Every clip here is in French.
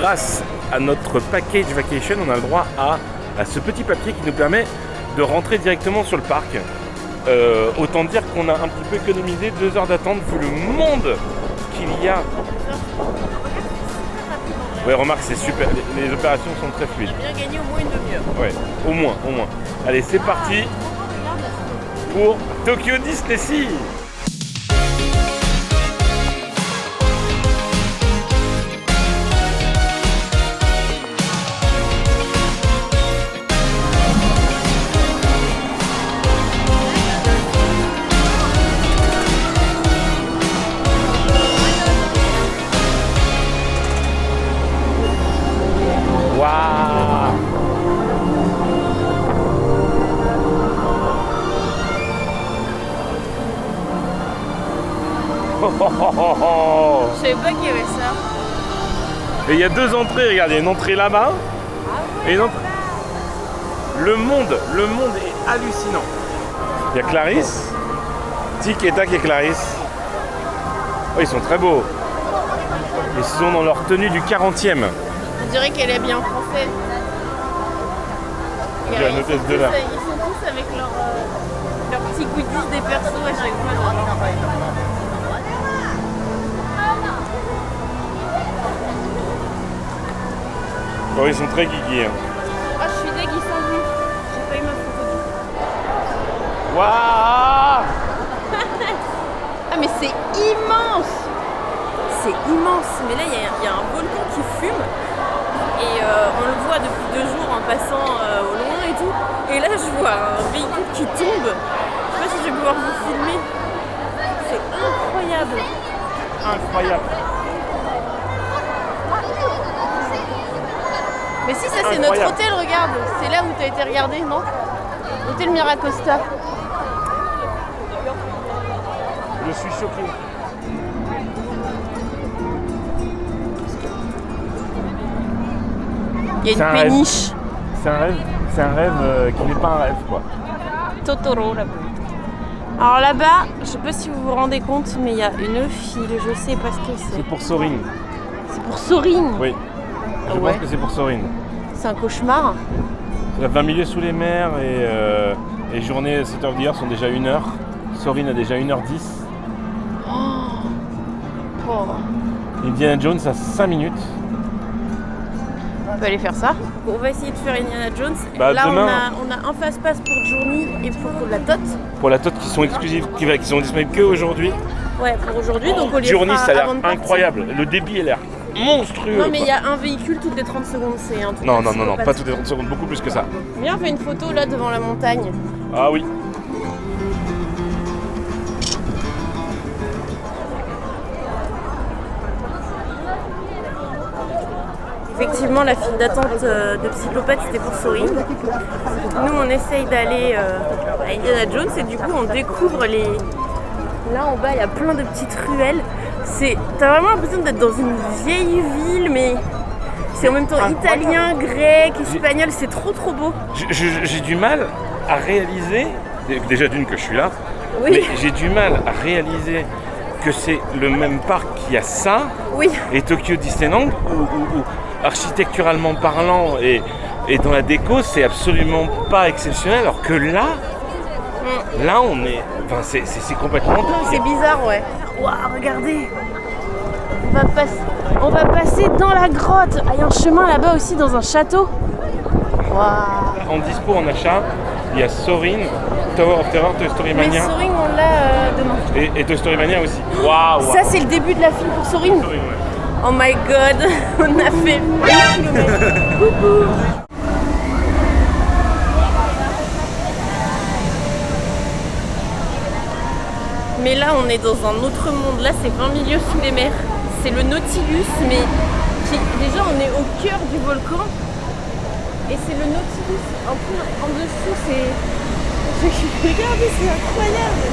grâce à notre package vacation, on a le droit à ce petit papier qui nous permet de rentrer directement sur le parc. Autant dire qu'on a un petit peu économisé 2 heures d'attente vu le monde qu'il y a. Ouais, remarque, c'est super. Les opérations sont très fluides. J'ai bien gagné au moins une demi-heure. Ouais, au moins. Allez, c'est parti pour Tokyo Disney Sea. Je savais pas qu'il y avait ça. Et il y a 2 entrées, regardez, il y a une entrée là-bas et une entrée. Le monde est hallucinant. Il y a Clarisse, Tic et Tac et Clarisse. Oh, ils sont très beaux. Ils sont dans leur tenue du 40e. On dirait qu'elle est bien française. On dirait une hôtesse de l'air. Ils sont tous avec leurs petits goodies des persos à chaque fois. Oh, ils sont très geeky. Hein. Ah, je suis déguisée sans vue. J'ai pas eu ma photo du coup. Waouh. Ah, mais c'est immense. C'est immense. Mais là, il y a un volcan qui fume. Et on le voit depuis 2 jours en passant au loin et tout. Et là, je vois un véhicule qui tombe. Je sais pas si je vais pouvoir vous filmer. C'est incroyable. Incroyable. Mais si, ça c'est notre hôtel, regarde. C'est là où tu as été regardé, non? Hôtel Miracosta. Je suis choqué. Il y a une péniche. C'est un rêve qui n'est pas un rêve, quoi. Totoro là-bas. Alors là-bas, je sais pas si vous vous rendez compte, mais il y a une file, je sais pas ce que c'est. C'est pour Sorin. C'est pour Sorin. Oui. Je pense que c'est pour Sorin. C'est un cauchemar. La 20 milieux sous les mers et les journées 7 heures d'hier sont déjà 1 heure. Sorin a déjà 1h10. Pauvre. Indiana Jones a 5 minutes. On peut aller faire ça. On va essayer de faire Indiana Jones. Bah, là, demain, on a un fast-pass pour Journey et pour la TOT. Pour la TOT qui sont exclusives, qui sont disponibles qu'aujourd'hui. Ouais, pour aujourd'hui. Donc on les Journey, fera ça a l'air avant de partir. incroyable. Le débit a l'air monstrueux. Non, mais il y a un véhicule toutes les 30 secondes. C'est un truc. Non, pas toutes les 30 secondes, beaucoup plus que ça. Viens, on fait une photo là devant la montagne. Ah oui. Effectivement, la file d'attente de Psychopathe, c'était pour Sorin. Nous, on essaye d'aller à Indiana Jones et du coup, on découvre les... Là, en bas, il y a plein de petites ruelles. T'as vraiment l'impression d'être dans une vieille ville, mais c'est en même temps italien, grec, espagnol. C'est trop beau. J'ai du mal à réaliser, déjà d'une que je suis là, Oui. mais j'ai du mal à réaliser que c'est le même parc qui a ça, Oui. et Tokyo Disneyland, où architecturalement parlant et dans la déco, c'est absolument pas exceptionnel, alors que là, on est... Enfin, c'est complètement dingue. C'est bizarre, ouais. Waouh, regardez. On va passer dans la grotte. Ah, il y a un chemin là-bas aussi, dans un château. Waouh. En dispo, en achat, il y a Sorin, Tower of Terror, Toy Story Mais Mania. Sorin, on l'a demain. Et Toy Story Mania aussi. Waouh. Ça, c'est le début de la file pour Sorin. Sorin, ouais. Oh my god, on a fait 1 kilomètre. Coucou. Mais là, on est dans un autre monde. Là, c'est 20 milieux sous les mers. C'est le Nautilus, mais déjà, on est au cœur du volcan. Et c'est le Nautilus. Un peu en dessous, c'est... Regardez, c'est incroyable.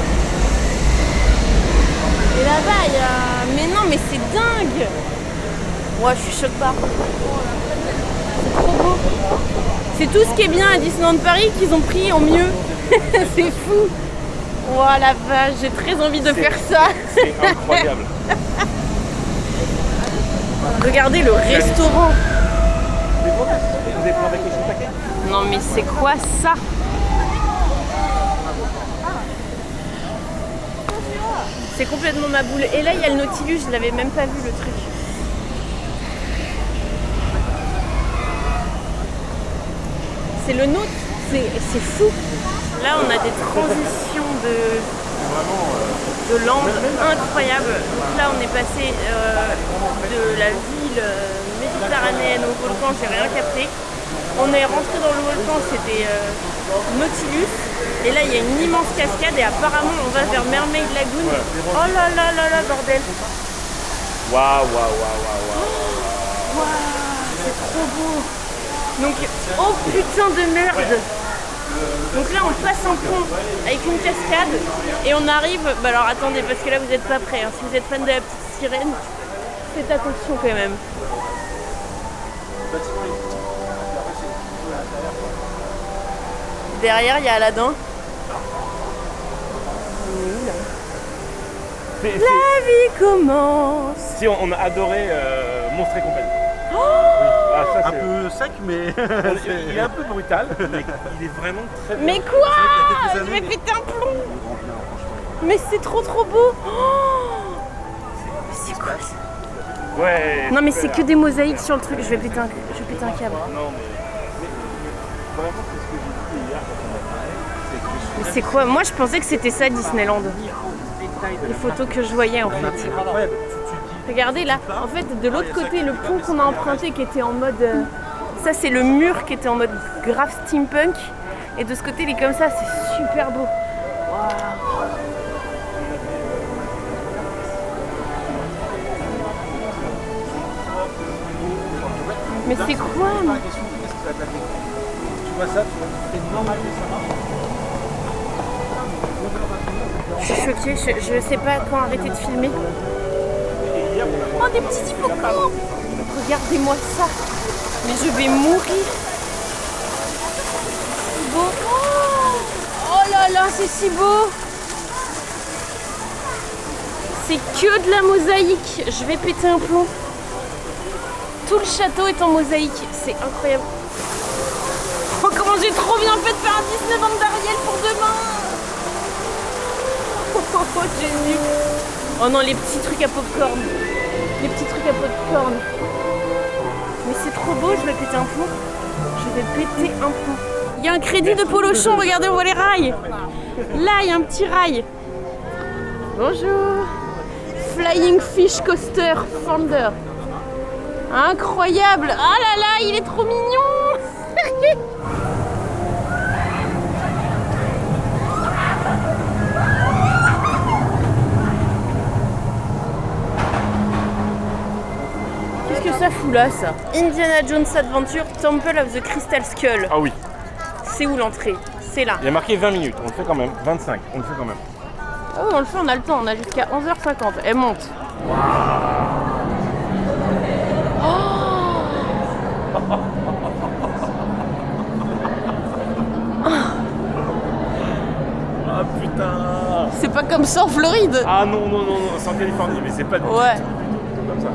Et là-bas, il y a... Mais non, mais c'est dingue. Ouais, je suis choquée par. C'est trop beau. C'est tout ce qui est bien à Disneyland Paris qu'ils ont pris en mieux. C'est fou. Oh la vache, j'ai très envie de faire ça. C'est incroyable. Regardez le restaurant. Vous avez pris un paquet sur paquet? Non mais c'est quoi ça? C'est complètement ma boule. Et là il y a le Nautilus, je l'avais même pas vu le truc. C'est le nôtre, c'est fou. Là on a des transitions de langue incroyables. Donc là on est passé de la ville méditerranéenne au volcan, j'ai rien capté. On est rentré dans le volcan, c'était Nautilus. Et là il y a une immense cascade et apparemment on va vers Mermaid Lagoon. Oh là là là là bordel. Waouh. Waouh, c'est trop beau. Donc oh putain de merde. Donc là on passe un pont avec une cascade et on arrive. Bah alors attendez parce que là vous n'êtes pas prêts. Hein. Si vous êtes fan de la petite sirène, faites attention quand même. Derrière il y a Aladdin. La vie commence. Si on a adoré Monstres et compagnie. Oh Ah, ça, Un peu sec, mais. il est un peu brutal, mais il est vraiment très bien. Mais quoi? quelques Je années, vais mais- péter un plomb. Mais c'est trop beau. Oh c'est quoi ça? Ouais. Non mais super. c'est que des mosaïques sur le truc, je vais péter un câble. Non, mais vraiment, c'est ce que j'ai dit hier quand on a parlé. C'est que je suis Mais c'est quoi? Moi je pensais que c'était ça Disneyland. Les photos que je voyais en fait. Incroyable. Regardez là, en fait de l'autre côté le pont qu'on a emprunté qui était en mode... ça c'est le mur qui était en mode grave steampunk. Et de ce côté il est comme ça, c'est super beau. Waouh. Mais c'est quoi? Tu vois ça, c'est normal que ça marche. Je suis choquée, je sais pas quand arrêter de filmer. Oh des petits hippocampes. Regardez-moi ça. Mais je vais mourir. C'est beau. Oh là là, c'est si beau. C'est que de la mosaïque. Je vais péter un plomb. Tout le château est en mosaïque. C'est incroyable. Oh comment j'ai trop bien fait de faire un Disneyland d'Ariel pour demain. Oh génie. Oh non les petits trucs à popcorn. Les petits trucs à popcorn. Mais c'est trop beau, je vais péter un plomb. Je vais péter un plomb. Il y a un crédit de Polochon, regardez on voit les rails. Là il y a un petit rail. Bonjour. Flying Fish Coaster Thunder. Incroyable. Ah là là, il est trop mignon. Qu'est-ce que ça fout là, ça? Indiana Jones Adventure, Temple of the Crystal Skull. Ah oui, C'est où l'entrée? C'est là. il y a marqué 20 minutes, on le fait quand même. 25, on le fait quand même. Oh, on le fait, on a le temps, on a jusqu'à 11h50. Elle monte. Ah putain. C'est pas comme ça en Floride. Ah non, c'est en Californie, mais c'est pas du tout Ouais. comme ça.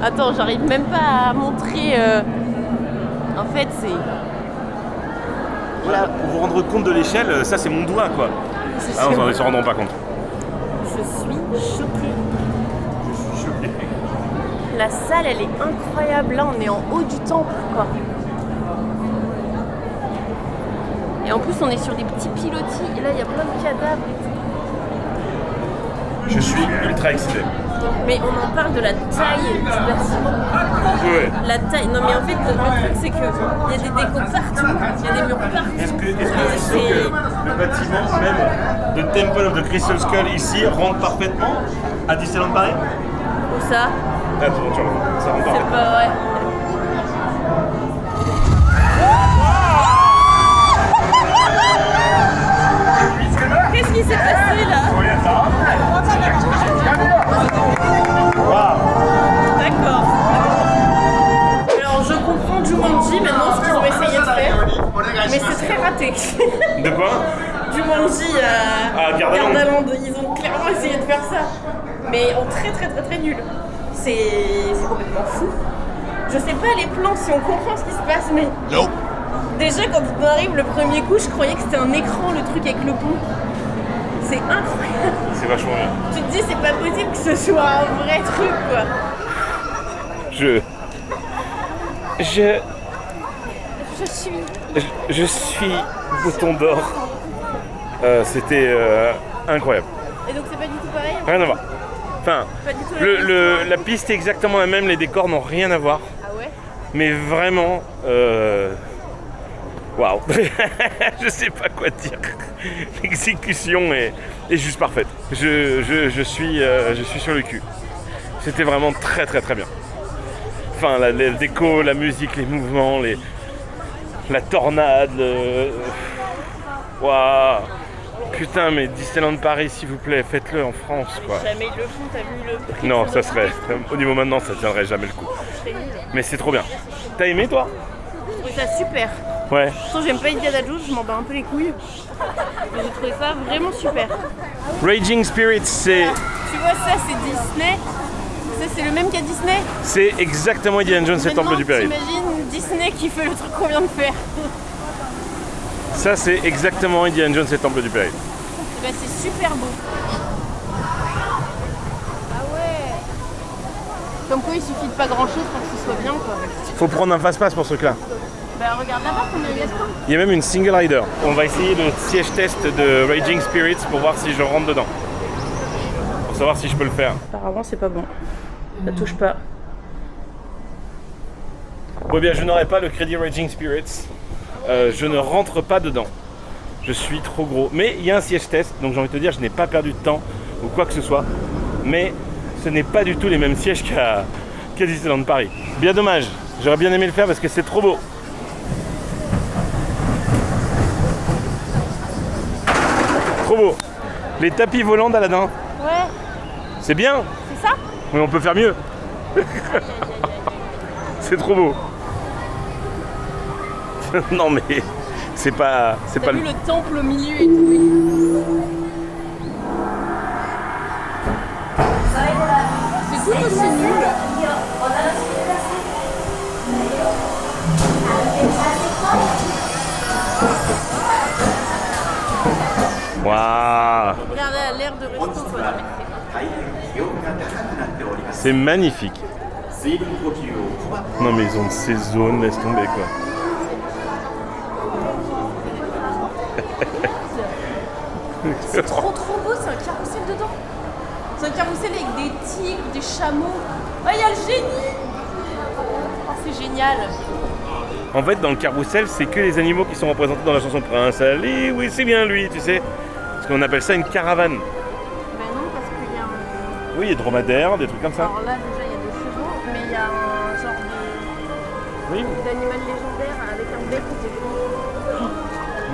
Attends, j'arrive même pas à montrer. En fait, c'est. Voilà, pour vous rendre compte de l'échelle, ça c'est mon doigt quoi. c'est Ah non, sûr. on ne se rendront pas compte. Je suis choquée. Je suis choqué. La salle, elle est incroyable. Là, on est en haut du temple, quoi. Et en plus, on est sur des petits pilotis. Et là, il y a plein de cadavres et tout. Je suis ultra excité. Mais on en parle de la taille du bâtiment. Ouais. La taille. Non, mais en fait, le truc, c'est qu'il y a des décos partout. Il y a des murs partout. Est-ce que tu trouves que le bâtiment même de Temple of the Crystal Skull ici rentre parfaitement à Disneyland Paris? Où ça? Attends, tu vois, ça rentre C'est parfaitement. pas vrai. Qu'est-ce qui s'est passé là? D'accord. Alors je comprends Jumanji maintenant ce qu'ils ont essayé de faire, mais c'est très raté. De quoi? Jumanji à Gardaland. Gardaland, ils ont clairement essayé de faire ça, mais en très nul. c'est complètement fou. Je sais pas les plans si on comprend ce qui se passe, mais déjà quand on arrive le premier coup, je croyais que c'était un écran le truc avec le pont. C'est incroyable. C'est vachement bien. Tu te dis c'est pas possible que ce soit un vrai truc quoi. Je suis bouton d'or. C'était incroyable. Et donc c'est pas du tout pareil? Rien à voir. Enfin, Pas du tout la piste est exactement la même, les décors n'ont rien à voir. Ah ouais? Mais vraiment, waouh. Je sais pas quoi dire. L'exécution est juste parfaite. Je suis sur le cul. C'était vraiment très très très bien. Enfin, la déco, la musique, les mouvements, la tornade. Waouh. Putain, mais Disneyland Paris, s'il vous plaît, faites-le en France, quoi. Jamais ils le font, t'as vu le prix? Non, ça serait. Au niveau maintenant, ça tiendrait jamais le coup. C'est nul. Mais c'est trop bien. T'as aimé, toi? J'ai trouvé ça super. Ouais. Pourtant j'aime pas Indiana Jones, je m'en bats un peu les couilles. Mais j'ai trouvé ça vraiment super. Raging Spirits, c'est Tu vois ça c'est Disney. Ça c'est le même qu'à Disney. exactement Indiana Jones et le Temple du Péril. T'imagines Disney qui fait le truc qu'on vient de faire. Ça, c'est exactement Indiana Jones et le Temple du Péril. Et bah c'est super beau. Ah ouais. Comme quoi il suffit de pas grand chose pour que ce soit bien quoi. Faut prendre un fast-pass pour ce truc-là. Bah regarde là-bas combien il y a de temps. Il y a même une single rider. On va essayer le siège test de Raging Spirits pour voir si je rentre dedans. Pour savoir si je peux le faire. Apparemment c'est pas bon. Ça touche pas. Bon bien, je n'aurai pas le crédit Raging Spirits. Je ne rentre pas dedans. Je suis trop gros. Mais il y a un siège test, donc j'ai envie de te dire, je n'ai pas perdu de temps ou quoi que ce soit. Mais ce n'est pas du tout les mêmes sièges qu'à Disneyland Paris. Bien dommage. J'aurais bien aimé le faire parce que c'est trop beau. Trop beau. Les tapis volants d'Aladin. Ouais. C'est bien. C'est ça? Mais on peut faire mieux. C'est trop beau. Non mais c'est pas T'as vu le temple au milieu et tout. C'est tout aussi nul. Waouh. Regarde l'air de resto quoi. C'est magnifique. Non mais ils ont ces zones, laisse tomber quoi. C'est trop beau, c'est un carrousel dedans. C'est un carrousel avec des tigres, des chameaux. Oh, il y a le génie. Oh, c'est génial. En fait dans le carrousel c'est que les animaux qui sont représentés dans la chanson Prince Ali, oui c'est bien lui, tu sais. Parce qu'on appelle ça une caravane. Ben non, parce qu'il y a un... Oui, il y a dromadaires, des trucs comme ça. Alors là déjà il y a des chevaux, mais il y a un genre Oui, d'animal légendaire avec un bec qui est...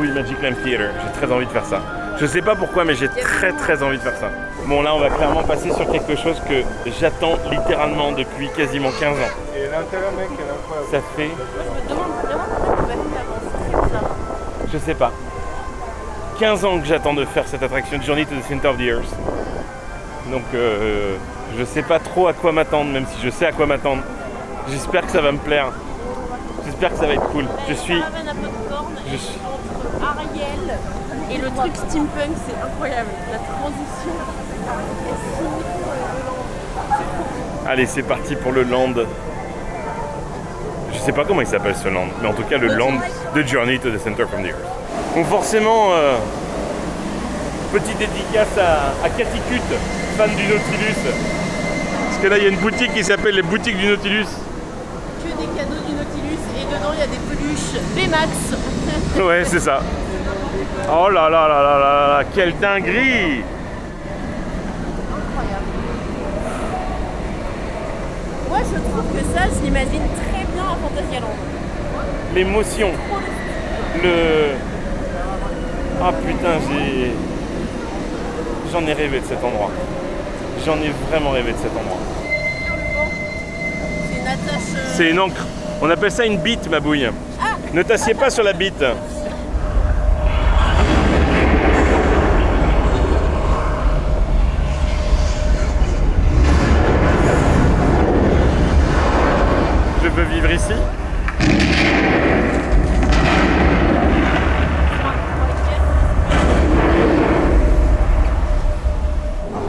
oui, Magic Lamp Theater, j'ai très envie de faire ça. Je sais pas pourquoi mais j'ai très envie de faire ça. Bon là on va clairement passer sur quelque chose que j'attends littéralement depuis quasiment 15 ans. Et l'intérieur, mec, elle est incroyable. Ça fait, Moi je me demande vraiment pourquoi tu vas faire avant, c'est très bizarre. je sais pas, 15 ans que j'attends de faire cette attraction Journey to the Center of the Earth. Donc je sais pas trop à quoi m'attendre, même si je sais à quoi m'attendre. J'espère que ça va me plaire. J'espère que ça va être cool. Je suis... Caravane à popcorn Je suis... entre Ariel et le truc steampunk, c'est incroyable. La transition est sinueuse. Allez, c'est parti pour le land. Je sais pas comment il s'appelle ce land, mais en tout cas le land de Journey to the Center from the Earth. Donc forcément, petite dédicace à Cathy Cut, fan du Nautilus. Parce que là, il y a une boutique qui s'appelle les boutiques du Nautilus. Que des cadeaux du Nautilus et dedans il y a des peluches B-Max. Ouais, c'est ça. Oh là là là là là là, quelle dinguerie! Incroyable. Moi je trouve que ça, je l'imagine très bien à Fantasyland. L'émotion, le... Ah putain, j'en ai rêvé de cet endroit. J'en ai vraiment rêvé de cet endroit. C'est une attache... C'est une encre. On appelle ça une bite, ma bouille. Ah. Ne t'assieds pas sur la bite. vivre ici.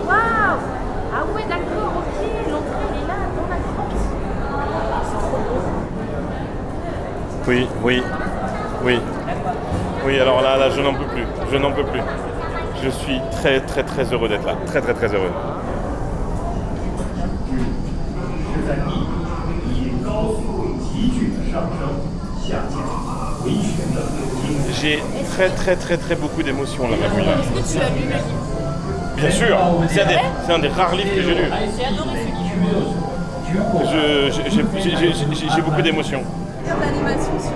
Waouh! Ah ouais, d'accord, ok, l'entrée elle est là, dans la grotte. C'est trop beau. Oui, oui, oui. Oui, alors là, je n'en peux plus. Je n'en peux plus. Je suis très, très, très heureux d'être là. Très, très, très heureux. J'ai très, très, très, très beaucoup d'émotions là, ma couille. Est-ce que tu as lu le livre? Bien sûr, c'est un des rares livres que j'ai lu. J'ai adoré ce livre. J'ai beaucoup d'émotions. L'animation sur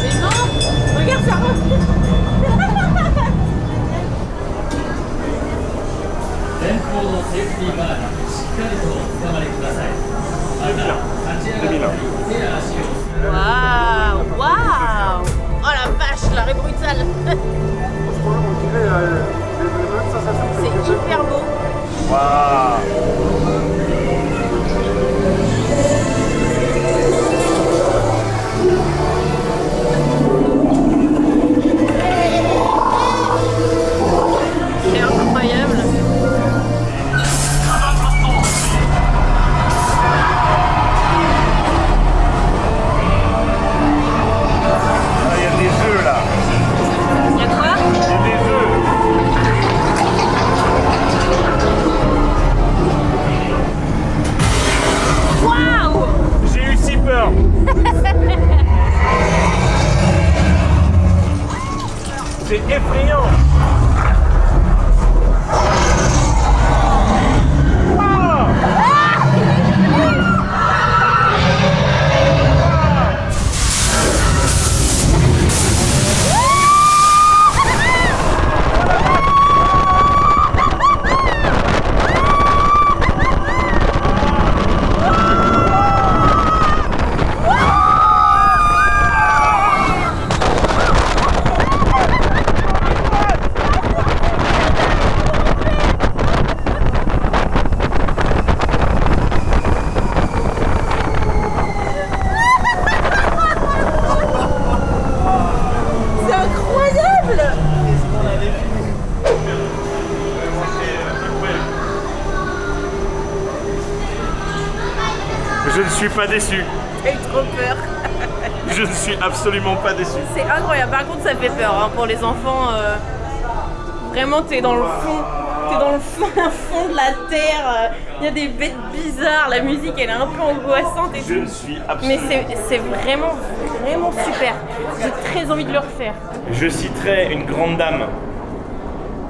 Mais non! Regarde, ça rentre! Waouh! Waouh! Oh la vache, l'arrêt brutal! Franchement, on dirait les mêmes sensations que C'est hyper beau! Waouh! C'est incroyable! Il y a des œufs là. Il y a quoi? Il y a des œufs. Waouh! J'ai eu si peur. C'est effrayant. Wow. C'est incroyable! Je ne suis pas déçu. J'ai eu trop peur. Je ne suis absolument pas déçu. C'est incroyable. Par contre, ça fait peur hein, pour les enfants. Vraiment, t'es dans le fond. T'es dans le fond de la terre. Il y a des bêtes bizarres. La musique, elle est un peu angoissante et Je tout. ne suis Mais absolument. c'est vraiment, vraiment super. J'ai très envie de le refaire. Je citerai une grande dame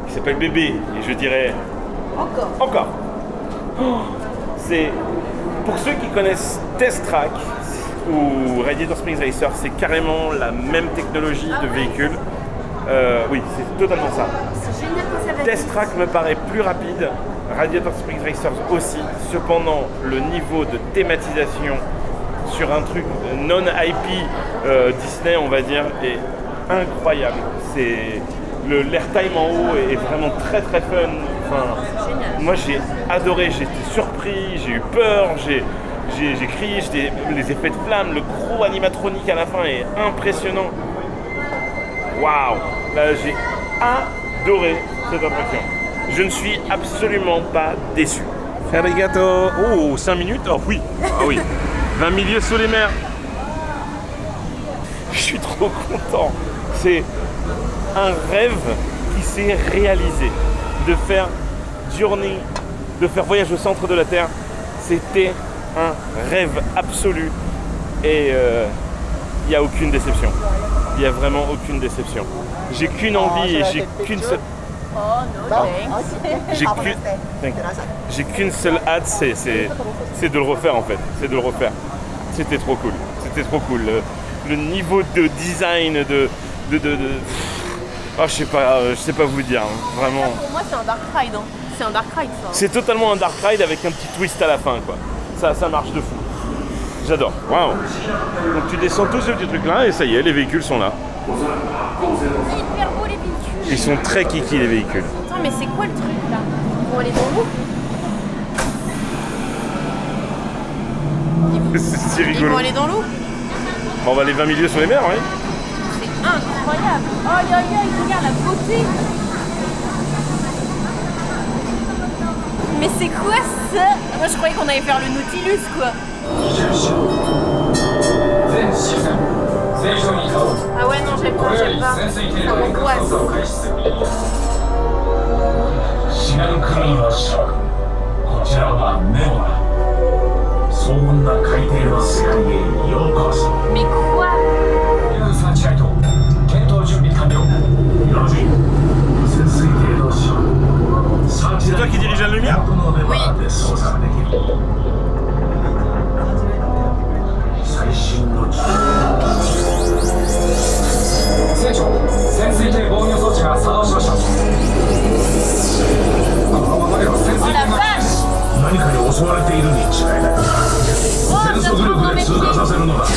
qui s'appelle Bébé et je dirais encore. Oh, c'est pour ceux qui connaissent Test Track ou Radiator Springs Racer, c'est carrément la même technologie de véhicule. Oui, c'est totalement ça. C'est génial que ça va. Test Track me paraît plus rapide, Radiator Springs Racers aussi. Cependant, le niveau de thématisation sur un truc non-IP Disney, on va dire, est incroyable. C'est l'airtime en haut est vraiment très très fun. Enfin, moi j'ai adoré, j'étais surpris, j'ai eu peur, j'ai crié, les effets de flammes, le gros animatronique à la fin est impressionnant. Waouh! Là j'ai adoré cette attraction. Je ne suis absolument pas déçu. Arigato! Oh, 5 minutes? Oh oui! Ah oui! 20 milieux sous les mers! Je suis trop content! C'est un rêve qui s'est réalisé. De faire Journey, de faire Voyage au centre de la Terre, c'était un rêve absolu. Et il n'y a aucune déception. Il n'y a vraiment aucune déception. J'ai qu'une envie et j'ai qu'une seule... Oh no thanks. J'ai qu'une seule hâte, c'est de le refaire en fait. C'est de le refaire. C'était trop cool. C'était trop cool. Le niveau de design, oh, je sais pas vous dire, hein. Vraiment. Pour moi, c'est un dark ride. Hein. C'est un dark ride, ça. C'est totalement un dark ride avec un petit twist à la fin, quoi. Ça marche de fou. J'adore, waouh. Donc tu descends tout ce petit truc là et ça y est, les véhicules sont là. Hyper beau les véhicules. Ils sont très kiki les véhicules. Attends, mais c'est quoi le truc là? Ils vont aller dans l'eau? C'est Ils rigolo. vont aller dans l'eau? On va aller 20 milieux sur les mers, oui. C'est incroyable. Aïe aïe aïe, regarde la beauté. Mais c'est quoi ça? Moi je croyais qu'on allait faire le Nautilus quoi. Ah ouais non j'aime pas, j'aime pas. Ça m'angoisse. シナルクミンはシャーク、こちらはネモラ。荘厳な海底の世界へようこそ。 Mais quoi? サーチライト、検討準備完了。よろしい。潜水艇のシャーク。サーチ C'est ラ toi イ qui ト dirige la lumière? のレバーで操作できる。最新の機器。船長、潜水艇防御装置が作動しました。このままでは潜 Oh 水 la 艇が vache! 何かに襲われているに違いない。 Oh, 全速力で通過させるのだ。 Il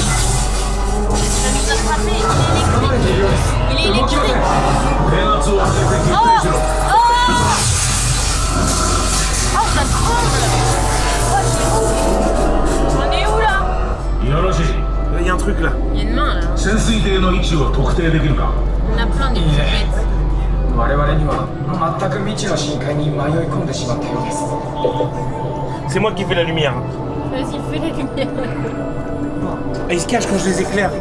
a mis attrapé, il est électrique. Il est 動きません。 électrique. 電圧を上げて決 Oh! 定しろ。 Oh! Oh, ça tremble! Oh, on est où là? よろしい。 Il y a un truc là. Il y a une main là. 潜水艇の位置を特定できるか。 On a plein de petites bêtes. 我々には全く未知の深海に迷い込んでしまったようです。 C'est moi qui fais la lumière. Vas-y, fais la lumière. Et ils se cachent quand je les éclaire.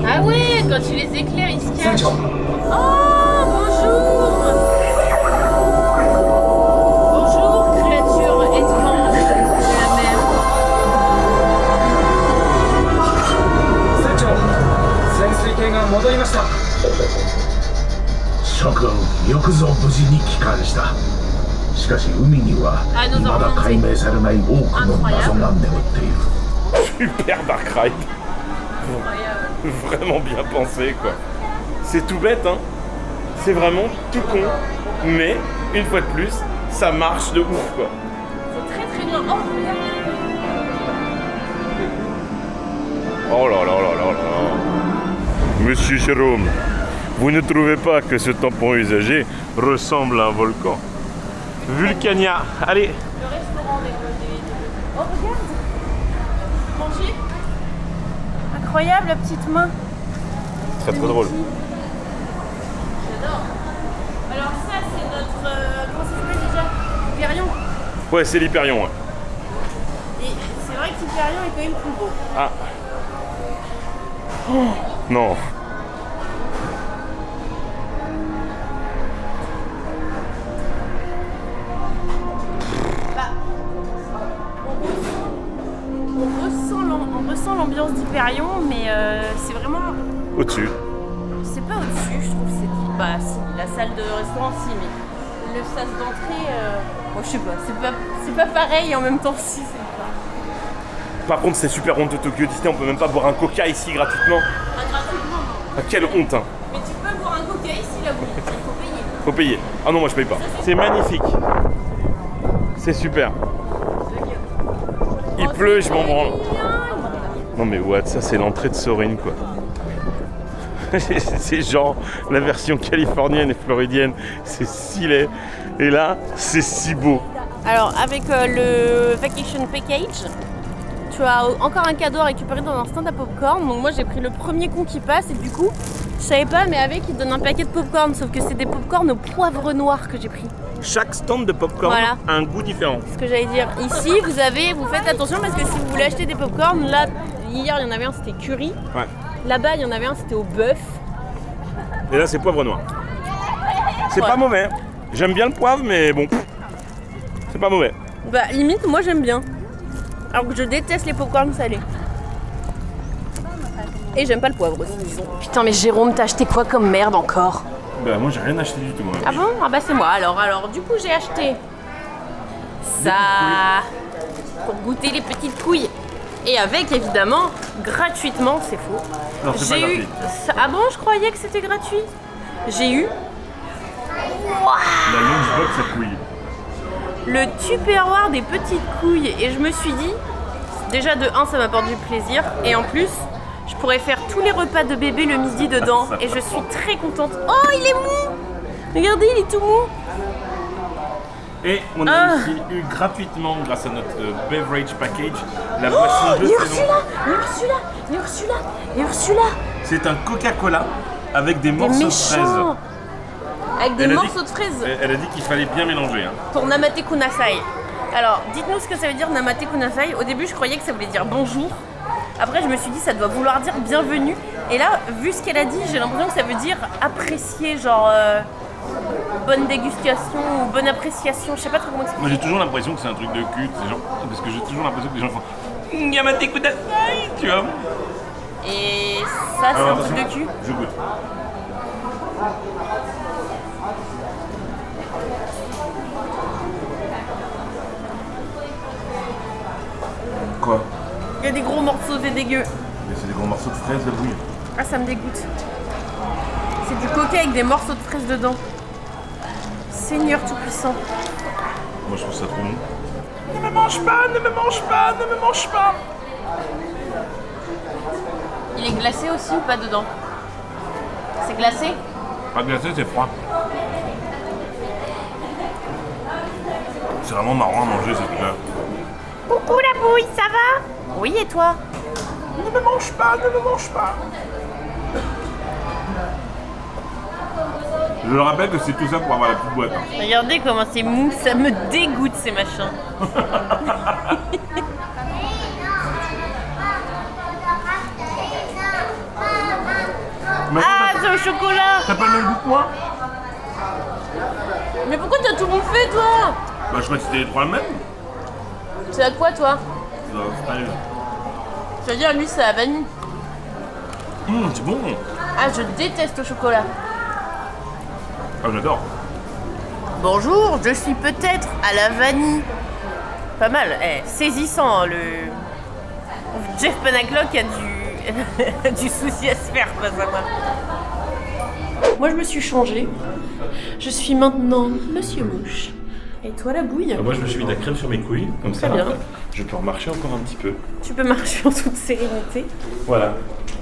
Ah ouais, quand tu les éclaires, ils se 船 cachent. 長、 Oh, bonjour! Bonjour, créature étrange de la mer. 船長、潜水艇が戻りました。諸君、よくぞ無事に帰還した。しかし海には未だ解明されない多くの謎が眠っている。 Super Dark Ride. Vraiment bien pensé quoi. C'est tout bête hein. C'est vraiment tout con. Mais une fois de plus, ça marche de ouf quoi. C'est très très bien. Oh, regarde. Oh là là là là là. Monsieur Jérôme, vous ne trouvez pas que ce tampon usagé ressemble à un volcan? Vulcania, allez. Le restaurant des... Oh, regarde. Manger. Incroyable la petite main. Très très drôle. J'adore. Alors ça c'est notre... comment ça s'appelle déjà? Hyperion. Ouais, c'est l'Hyperion. Ouais. Et c'est vrai que Hyperion est quand même plus beau. Ah. Oh, non. On ressent l'ambiance d'Hyperion, mais c'est vraiment... Au-dessus. C'est pas au-dessus, je trouve que c'est... Bah si, la salle de restaurant si, mais le sas d'entrée... Bon, je sais pas, c'est pas pareil et en même temps si, c'est pas... Par contre, c'est super honte de Tokyo Disney, on peut même pas boire un coca ici gratuitement. Pas gratuitement, non. Ah, quelle honte hein. Mais tu peux boire un coca ici, là, oui, il faut payer. Faut payer. Ah non, moi je paye pas. C'est magnifique. C'est super. Il pleut, je m'en branle. Non mais what, ça c'est l'entrée de Sorin quoi. C'est genre la version californienne et floridienne, c'est si laid. Et là, c'est si beau. Alors avec le Vacation Package, tu as encore un cadeau à récupérer dans un stand à popcorn. Donc moi j'ai pris le premier con qui passe et du coup, je savais pas mais avec ils donnent un paquet de popcorn, sauf que c'est des popcorn au poivre noir que j'ai pris. Chaque stand de popcorn Voilà. a un goût différent. C'est ce que j'allais dire. Ici vous faites attention parce que si vous voulez acheter des popcorn, là hier il y en avait un c'était curry. Ouais. Là-bas il y en avait un c'était au bœuf. Et là c'est poivre noir. C'est Ouais. pas mauvais. J'aime bien le poivre mais bon, c'est pas mauvais. Bah limite moi j'aime bien. Alors que je déteste les popcorn salés. Et j'aime pas le poivre aussi, disons. Putain mais Jérôme, t'as acheté quoi comme merde encore? Bah moi j'ai rien acheté du tout. Moi. Ah bon? Ah bah c'est moi alors du coup j'ai acheté ça pour goûter les petites couilles. Et avec évidemment, gratuitement, c'est faux. Non, c'est pas J'ai eu... gratuit. Ah bon, je croyais que c'était gratuit. J'ai eu La lunchbox à couilles. le tupperware des petites couilles et je me suis dit, déjà de 1 ça m'apporte du plaisir et en plus je pourrais faire tous les repas de bébé le midi dedans et je suis très contente. Oh il est mou! Regardez il est tout mou! Et on a aussi eu gratuitement, grâce à notre beverage package, la boisson de saison. Ursula! C'est un Coca-Cola avec des morceaux de fraises. Avec des Elle a morceaux dit- de fraises Elle a dit qu'il fallait bien mélanger. Hein. pour Namate Kunasai. Alors, dites-nous ce que ça veut dire Namate Kunasai. Au début, je croyais que ça voulait dire bonjour. Après, je me suis dit ça doit vouloir dire bienvenue. Et là, vu ce qu'elle a dit, j'ai l'impression que ça veut dire apprécier, genre bonne dégustation ou bonne appréciation. Je sais pas trop comment expliquer. Moi j'ai toujours l'impression que c'est un truc de cul, ces gens, parce que j'ai toujours l'impression que les gens font Yamate Kudasai, tu vois. Et ça, c'est un truc de cul. Je goûte. Quoi? Il y a des gros morceaux, c'est dégueu. Mais c'est des gros morceaux de fraises, la bouille. Ah, ça me dégoûte. C'est du coca avec des morceaux de fraises dedans. Seigneur tout-puissant. Moi je trouve ça trop bon. Ne me mange pas, ne me mange pas, ne me mange pas. Il est glacé aussi ou pas dedans? C'est glacé? Pas glacé, c'est froid. C'est vraiment marrant à manger cette truc-là. Coucou la bouille, ça va? Oui, et toi? Ne me mange pas, ne me mange pas. Je le rappelle que c'est tout ça pour avoir la petite boîte. Hein. Regardez comment c'est mou, ça me dégoûte ces machins. Ah, c'est au chocolat! T'as pas le même goût que moi? Mais pourquoi t'as tout bouffé toi? Bah je crois que c'était les trois le même. C'est à quoi toi? Fraise. Je veux dire, lui c'est à la vanille. C'est bon. Ah, je déteste le chocolat. Ah j'adore. Bonjour, je suis peut-être à la vanille. Pas mal, saisissant le... Jeff Panaclock a du souci à se faire face à moi. Moi je me suis changée. Je suis maintenant Monsieur Mouche. Et toi la bouille? Moi je me suis mis de la crème sur mes couilles, comme ça. bien. Je peux remarcher encore un petit peu. Tu peux marcher en toute sérénité Voilà.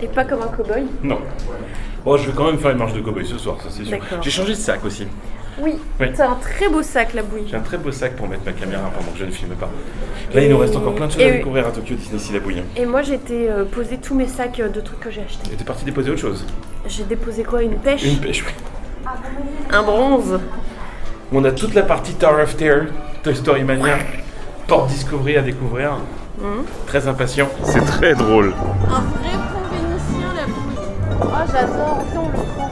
et pas comme un cow-boy. Non. Bon, je vais quand même faire une marche de cow-boy ce soir, ça c'est sûr. D'accord. J'ai changé de sac aussi. Oui, Oui. t'as un très beau sac la bouille. J'ai un très beau sac pour mettre ma caméra pendant que je ne filme pas. Là, il nous reste encore plein de choses à découvrir à Tokyo Disney Sea la bouille. Et moi j'étais posé tous mes sacs de trucs que j'ai achetés. Et t'es parti déposer autre chose? J'ai déposé quoi? Une pêche? Une pêche, oui. Un bronze? On a toute la partie Tower of Terror, Toy Story Mania, Port Discovery à découvrir. Très impatient. C'est très drôle. Un vrai pont vénitien la bouille. Oh j'adore, viens on le prend.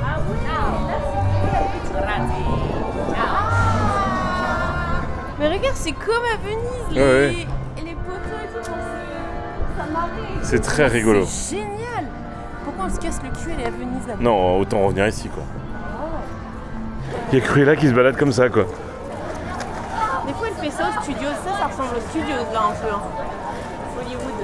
Ah oui, mais regarde, c'est comme à Venise, les poteaux et tout, ça m'arrête. C'est très rigolo. C'est génial. Pourquoi on se casse le cul, elle est à Venise là-bas? Non, autant revenir ici quoi. Il y a Cruella qui se balade comme ça quoi. Des fois elle fait ça au studio, ça ressemble au studio là un peu. Hein. Hollywood.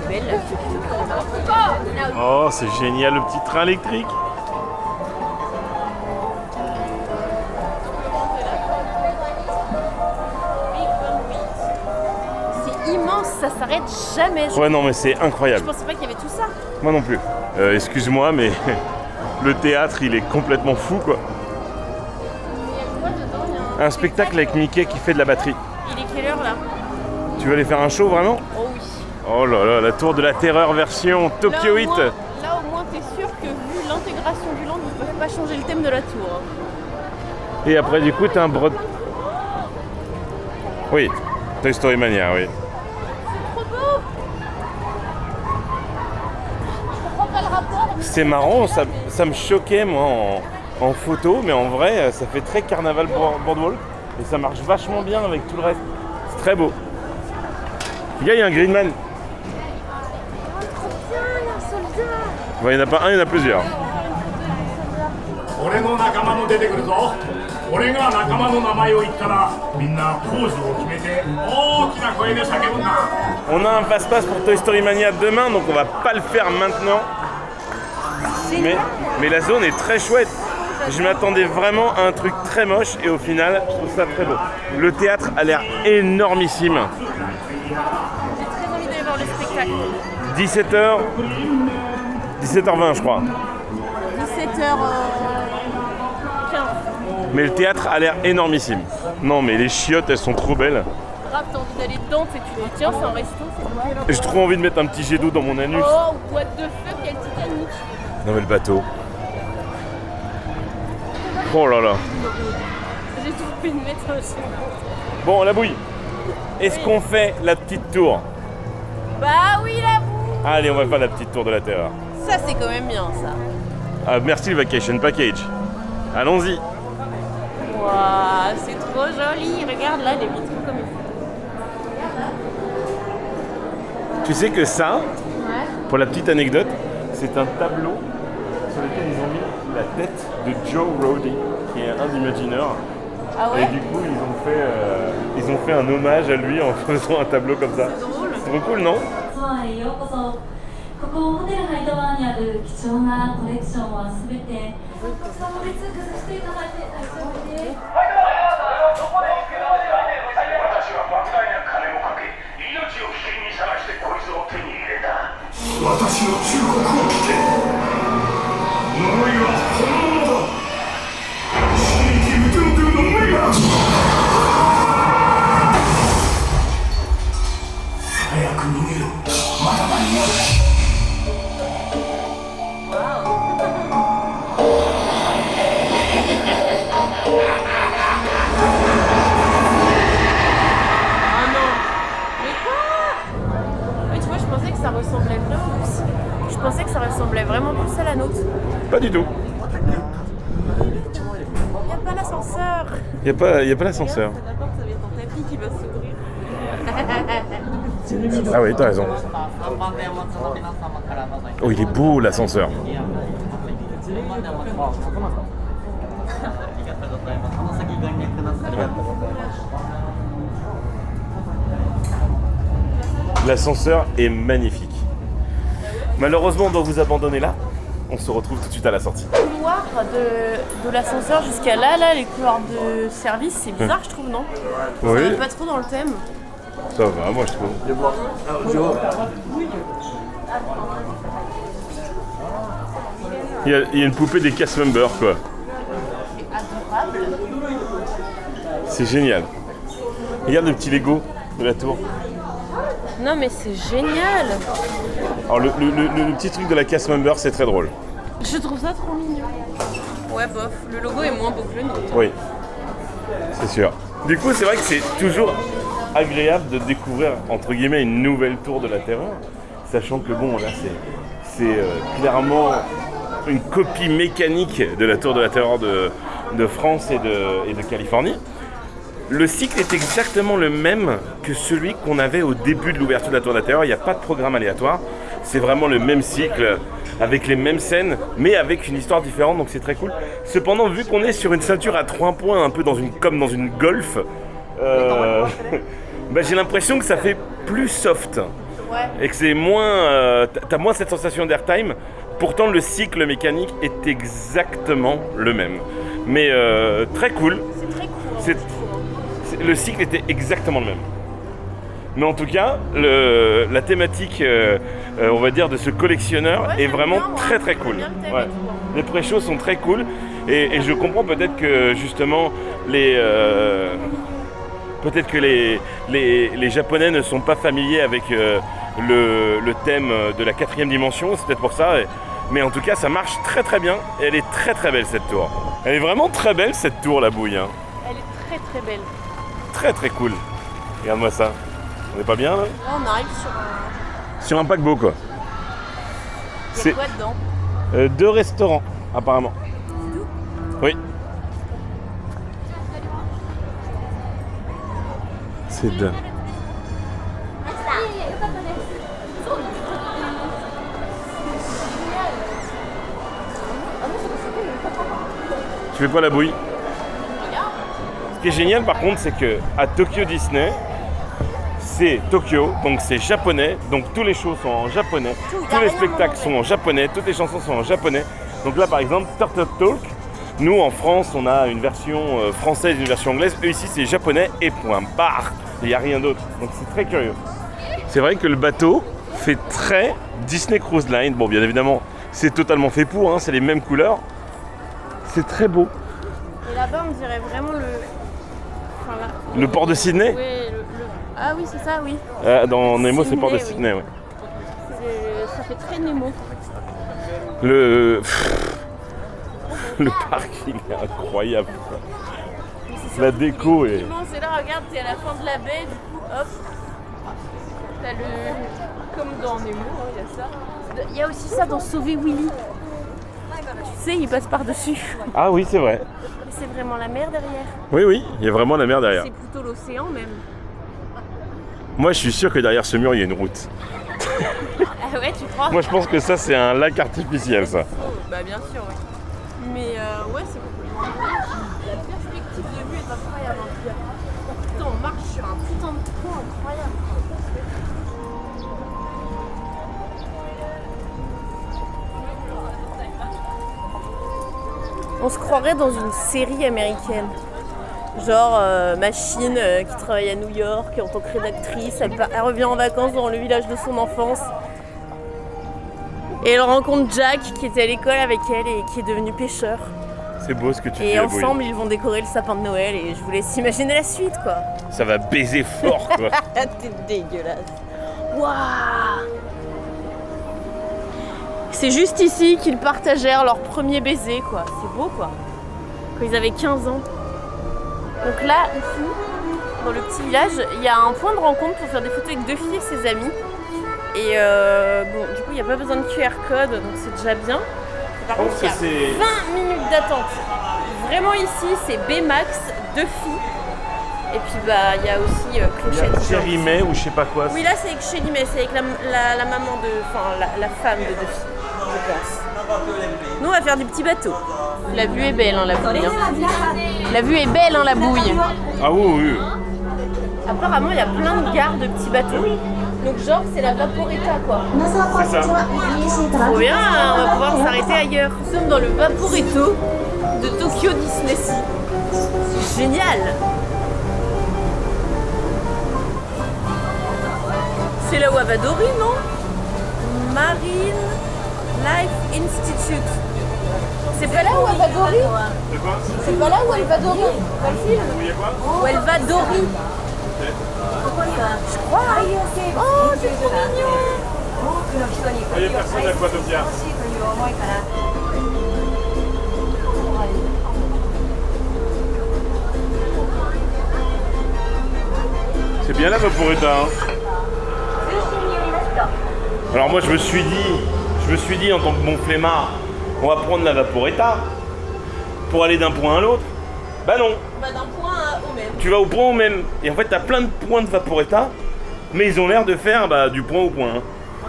Elle est belle la fille. Oh, c'est génial le petit train électrique. C'est immense, ça s'arrête jamais. Ouais, non, mais c'est Je incroyable. pensais pas qu'il y avait tout ça. Moi non plus. Excuse-moi, mais le théâtre, il est complètement fou quoi. Il y a quoi dedans? Il y a Un spectacle avec Mickey qui fait de la batterie. Il est quelle heure là? Tu veux aller faire un show vraiment? Oh oui. Oh là là, la tour de la terreur version Tokyo Là, 8. Là au moins t'es sûr que vu l'intégration du land, ils peuvent pas changer le thème de la tour. Et après du coup t'as un brod. Oui, Toy Story Mania, oui. Trop beau. Je comprends pas le rapport. C'est marrant, ça me choquait moi en photo, mais en vrai ça fait très carnaval boardwalk et ça marche vachement bien avec tout le reste. C'est très beau. Les gars, il y a un Greenman. Trop bien, il y a un soldat. Enfin, il n'y en a pas un, il y en a plusieurs. 俺の仲間も出てくるぞ。俺が仲間の名前を言ったらみんなポーズを決めて大きな声で叫ぶんだ。 On a un passe-passe pour Toy Story Mania demain, donc on va pas le faire maintenant. mais la zone est très chouette. Je m'attendais vraiment à un truc très moche et au final, je trouve ça très beau. Le théâtre a l'air énormissime. J'ai très envie d'aller voir le spectacle. 17h20 je crois. 17h15. Mais le théâtre a l'air énormissime. Non mais les chiottes elles sont trop belles. Grave, t'as envie d'aller dedans, tu te dis tiens, c'est un resto, c'est quoi? J'ai trop envie de mettre un petit jet d'eau dans mon anus. Oh, what the fuck, quel Titanic! Non mais le bateau. Oh là là. J'ai tout envie de mettre un jet. Bon la bouille. Est-ce qu'on fait la petite tour? Bah oui, la boue! Allez on va faire la petite tour de la Terreur. Ça, c'est quand même bien, ça. Ah, merci le vacation package. Allons-y. Waouh, c'est trop joli. Regarde là, les vitrines comme il faut. Tu sais que ça, Ouais. pour la petite anecdote, c'est un tableau sur lequel ils ont mis la tête de Joe Roddy, qui est un imagineur. Ah Et ouais? du coup, ils ont fait un hommage à lui en faisant un tableau comme ça. C'est drôle. C'est trop cool, non? ツアーへようこそ。ここホテルハイドワンにある貴重なコレクションはすべてこちらの列崩していただいて大丈夫です。私は莫大な金をかけ命を危険にさらしてこいつを手に入れた。私の忠告を聞け。呪いは本物だ。死にきうとうとうの呪いは早く逃げろ。まだ間に合う。Ah non! Mais quoi? Mais tu vois, je pensais que ça ressemblait vraiment plus. Je pensais que ça ressemblait vraiment plus à la nôtre. Pas du tout. Y a pas l'ascenseur. Y a pas l'ascenseur. Regarde, la porte, ça va être ton tapis qui va s'ouvrir. Ah oui, t'as raison. Oh, il est beau l'ascenseur. L'ascenseur est magnifique. Malheureusement, on doit vous abandonner là. On se retrouve tout de suite à la sortie. Le couloir de l'ascenseur jusqu'à là, les couloirs de service, c'est bizarre, je trouve, non? Oui, Ça va pas trop dans le thème. ça va, moi je trouve. Il y a une poupée des cast members, quoi. C'est génial. Regarde le petit Lego de la tour. Non mais c'est génial. Alors le petit truc de la cast member, c'est très drôle. Je trouve ça trop mignon. Ouais bof, le logo est moins beau que le nôtre. Oui, c'est sûr. Du coup, c'est vrai que c'est toujours agréable de découvrir, entre guillemets, une nouvelle tour de la Terreur, sachant que bon, là, c'est clairement une copie mécanique de la tour de la Terreur de France et de Californie. Le cycle est exactement le même que celui qu'on avait au début de l'ouverture de la Tour de la Terreur. Il n'y a pas de programme aléatoire. C'est vraiment le même cycle, avec les mêmes scènes, mais avec une histoire différente, donc c'est très cool. Cependant, vu qu'on est sur une ceinture à 3 points, un peu comme dans une golf, bah, j'ai l'impression que ça fait plus soft. Ouais. Et que c'est moins... t'as moins cette sensation d'airtime. Pourtant, le cycle mécanique est exactement le même. Mais très cool. C'est très cool. Le cycle était exactement le même. Mais en tout cas, la thématique, on va dire, de ce collectionneur est vraiment très très cool. Ouais. Les pré-shows sont très cool. Et je comprends peut-être que justement, peut-être que les Japonais ne sont pas familiers avec le thème de la 4e dimension. C'est peut-être pour ça. Mais en tout cas, ça marche très très bien. Et elle est très très belle cette tour. Elle est vraiment très belle cette tour, la bouille. Hein. Elle est très très belle. Très très cool. Regarde-moi ça. On est pas bien là? Là on arrive Sur un paquebot quoi. Il y a quoi dedans? 2 restaurants apparemment. Oui. C'est dingue. Tu fais quoi la bouille? Ce qui est génial par contre, c'est que à Tokyo Disney, c'est Tokyo, donc c'est japonais, donc tous les shows sont en japonais, tous les spectacles sont en japonais, toutes les chansons sont en japonais, Donc là par exemple, Turtle Talk, nous en France on a une version française et une version anglaise, eux ici c'est japonais et point barre, il n'y a rien d'autre, donc c'est très curieux. C'est vrai que le bateau fait très Disney Cruise Line, bon bien évidemment c'est totalement fait pour, hein, c'est les mêmes couleurs, c'est très beau. Et là-bas on dirait vraiment Le port de Sydney? Oui, Ah oui c'est ça, oui. Dans Nemo c'est le port de Sydney, Sydney, oui. Ça fait très Nemo. Le parc il est incroyable. La déco est... C'est là, regarde, t'es à la fin de la baie, du coup, hop. T'as le... Comme dans Nemo, il y a ça. Il y a aussi ça dans Sauver Willy. Tu sais, il passe par-dessus. Ah oui, c'est vrai. Mais c'est vraiment la mer derrière. Oui, oui, il y a vraiment la mer derrière. C'est plutôt l'océan même. Moi, je suis sûr que derrière ce mur, il y a une route. Ah ouais, tu crois? Moi, je pense que ça, c'est un lac artificiel, ça. Bah bien sûr, oui. Mais ouais, c'est complètement... La perspective de vue est incroyable. Putain, on marche sur un putain de pont incroyable. On se croirait dans une série américaine. Genre Machine qui travaille à New York en tant que rédactrice, elle revient en vacances dans le village de son enfance. Et elle rencontre Jack qui était à l'école avec elle et qui est devenu pêcheur. C'est beau ce que tu dis. Et ensemble ils vont décorer le sapin de Noël et je vous laisse imaginer la suite quoi. Ça va baiser fort quoi. T'es dégueulasse. Waouh. C'est juste ici qu'ils partagèrent leur premier baiser quoi. C'est beau quoi. Quand ils avaient 15 ans. Donc là, ici, dans le petit village, il y a un point de rencontre pour faire des photos avec 2 filles et ses amis. Et bon, du coup, il n'y a pas besoin de QR code, donc c'est déjà bien. Par contre, il y a 20 minutes d'attente. Vraiment ici, c'est Baymax, 2 filles. Et puis, bah, il y a aussi Clochette. Chérie May ou je sais pas quoi. Oui, là, c'est avec Chérie May, c'est avec la maman de... Enfin, la femme de 2 filles, je pense. Nous, on va faire du petit bateau. La vue est belle, hein, la bouille. Hein. La vue est belle, hein, la bouille. Ah oui, oui. Apparemment, il y a plein de gares de petits bateaux. Donc, genre, c'est la Vaporetta, quoi. C'est ça. Trop bien, hein, on va pouvoir s'arrêter ailleurs. Nous sommes dans le Vaporetto de Tokyo Disney Sea. C'est génial. C'est la Wavadori, non? Marine Life Institute. C'est pas là où elle va Dory? C'est pas là où elle va Dory? Dans le film? Où elle va Dory? Je crois. Oh, c'est trop mignon. Il y a personne à Aquatopia. C'est bien là Vaporetta, hein. Alors moi je me suis dit en tant que bon flemmard, on va prendre la Vaporetta pour aller d'un point à l'autre. Bah non. Bah d'un point au même. Tu vas au point au même. Et en fait t'as plein de points de Vaporetta, mais ils ont l'air de faire du point au point. En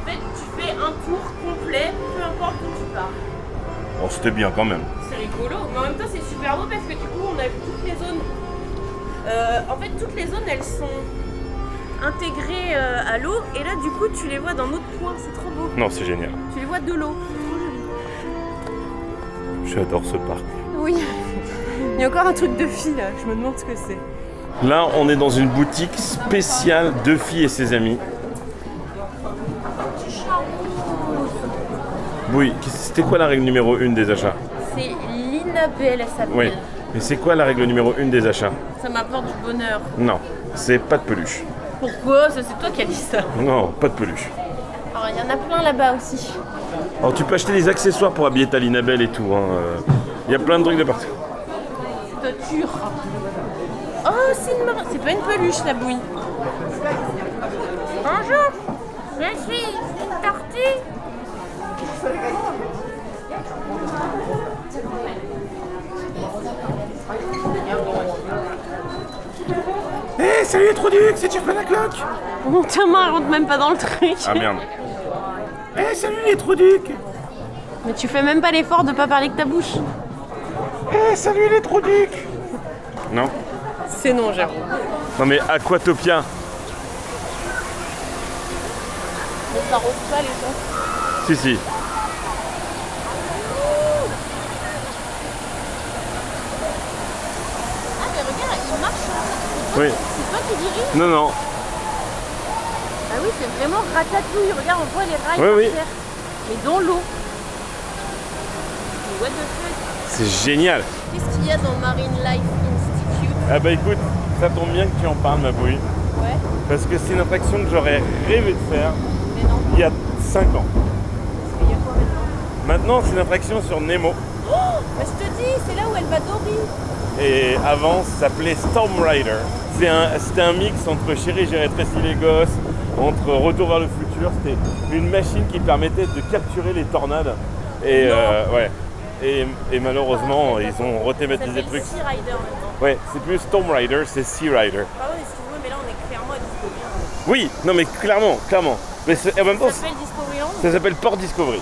fait tu fais un tour complet, peu importe où tu pars. Oh c'était bien quand même. C'est rigolo, mais en même temps c'est super beau parce que du coup on a vu toutes les zones. En fait toutes les zones elles sont intégrées à l'eau et là du coup tu les vois d'un autre point, c'est trop beau. Non c'est génial. Tu les vois de l'eau, c'est trop joli. J'adore ce parc. Oui. Il y a encore un truc de fille là, je me demande ce que c'est. Là on est dans une boutique spéciale de filles et ses amis. Oui, c'était quoi la règle numéro 1 des achats? C'est Linabelle, elle s'appelle. Oui, mais c'est quoi la règle numéro 1 des achats? Ça m'apporte du bonheur. Non, c'est pas de peluche. Pourquoi? Ça, c'est toi qui as dit ça. Non, pas de peluche. Alors il y en a plein là-bas aussi. Alors tu peux acheter des accessoires pour habiller ta Linabelle et tout. Il y a plein de trucs de partout. Toiture. Oh, c'est pas une peluche la bouille. Bonjour, je suis une tortue. Hé, salut les Troducs, c'est Jeff Panacloc. Mon ta main rentre même pas dans le truc. Ah merde. Hé, salut les Troducs. Mais tu fais même pas l'effort de pas parler que ta bouche. Hé, salut les Troducs. Non. C'est non, Jérôme. Non mais Aquatopia. Mais ça rose pas les gens. Si. Oui. C'est toi qui dirige? Non, non. Ah oui, c'est vraiment ratatouille. Regarde, on voit les rails Oui, par oui. terre. Mais dans l'eau. Mais what the fuck? C'est génial. Qu'est-ce qu'il y a dans Marine Life Institute? Ah bah écoute, ça tombe bien que tu en parles, ma bouille. Ouais, Parce que c'est une attraction que j'aurais rêvé de faire mais non. il y a 5 ans. Il y a quoi maintenant? Maintenant, c'est une attraction sur Nemo. Bah, je te dis, c'est là où elle va Dory. Et avant, ça s'appelait Storm Rider. C'était un mix entre Chérie, j'ai rétréci les gosses, entre Retour vers le futur. C'était une machine qui permettait de capturer les tornades. Et ouais. Et malheureusement, ils ont Ça rethématisé le s'appelle truc. Sea Rider maintenant. Ouais, c'est plus Storm Rider, c'est Sea Rider. Pardon, excuse-moi, mais là on est clairement à Discoveryland. Oui, non mais clairement. Mais en même temps, Ça s'appelle Discoveryland? ça s'appelle Port Discovery.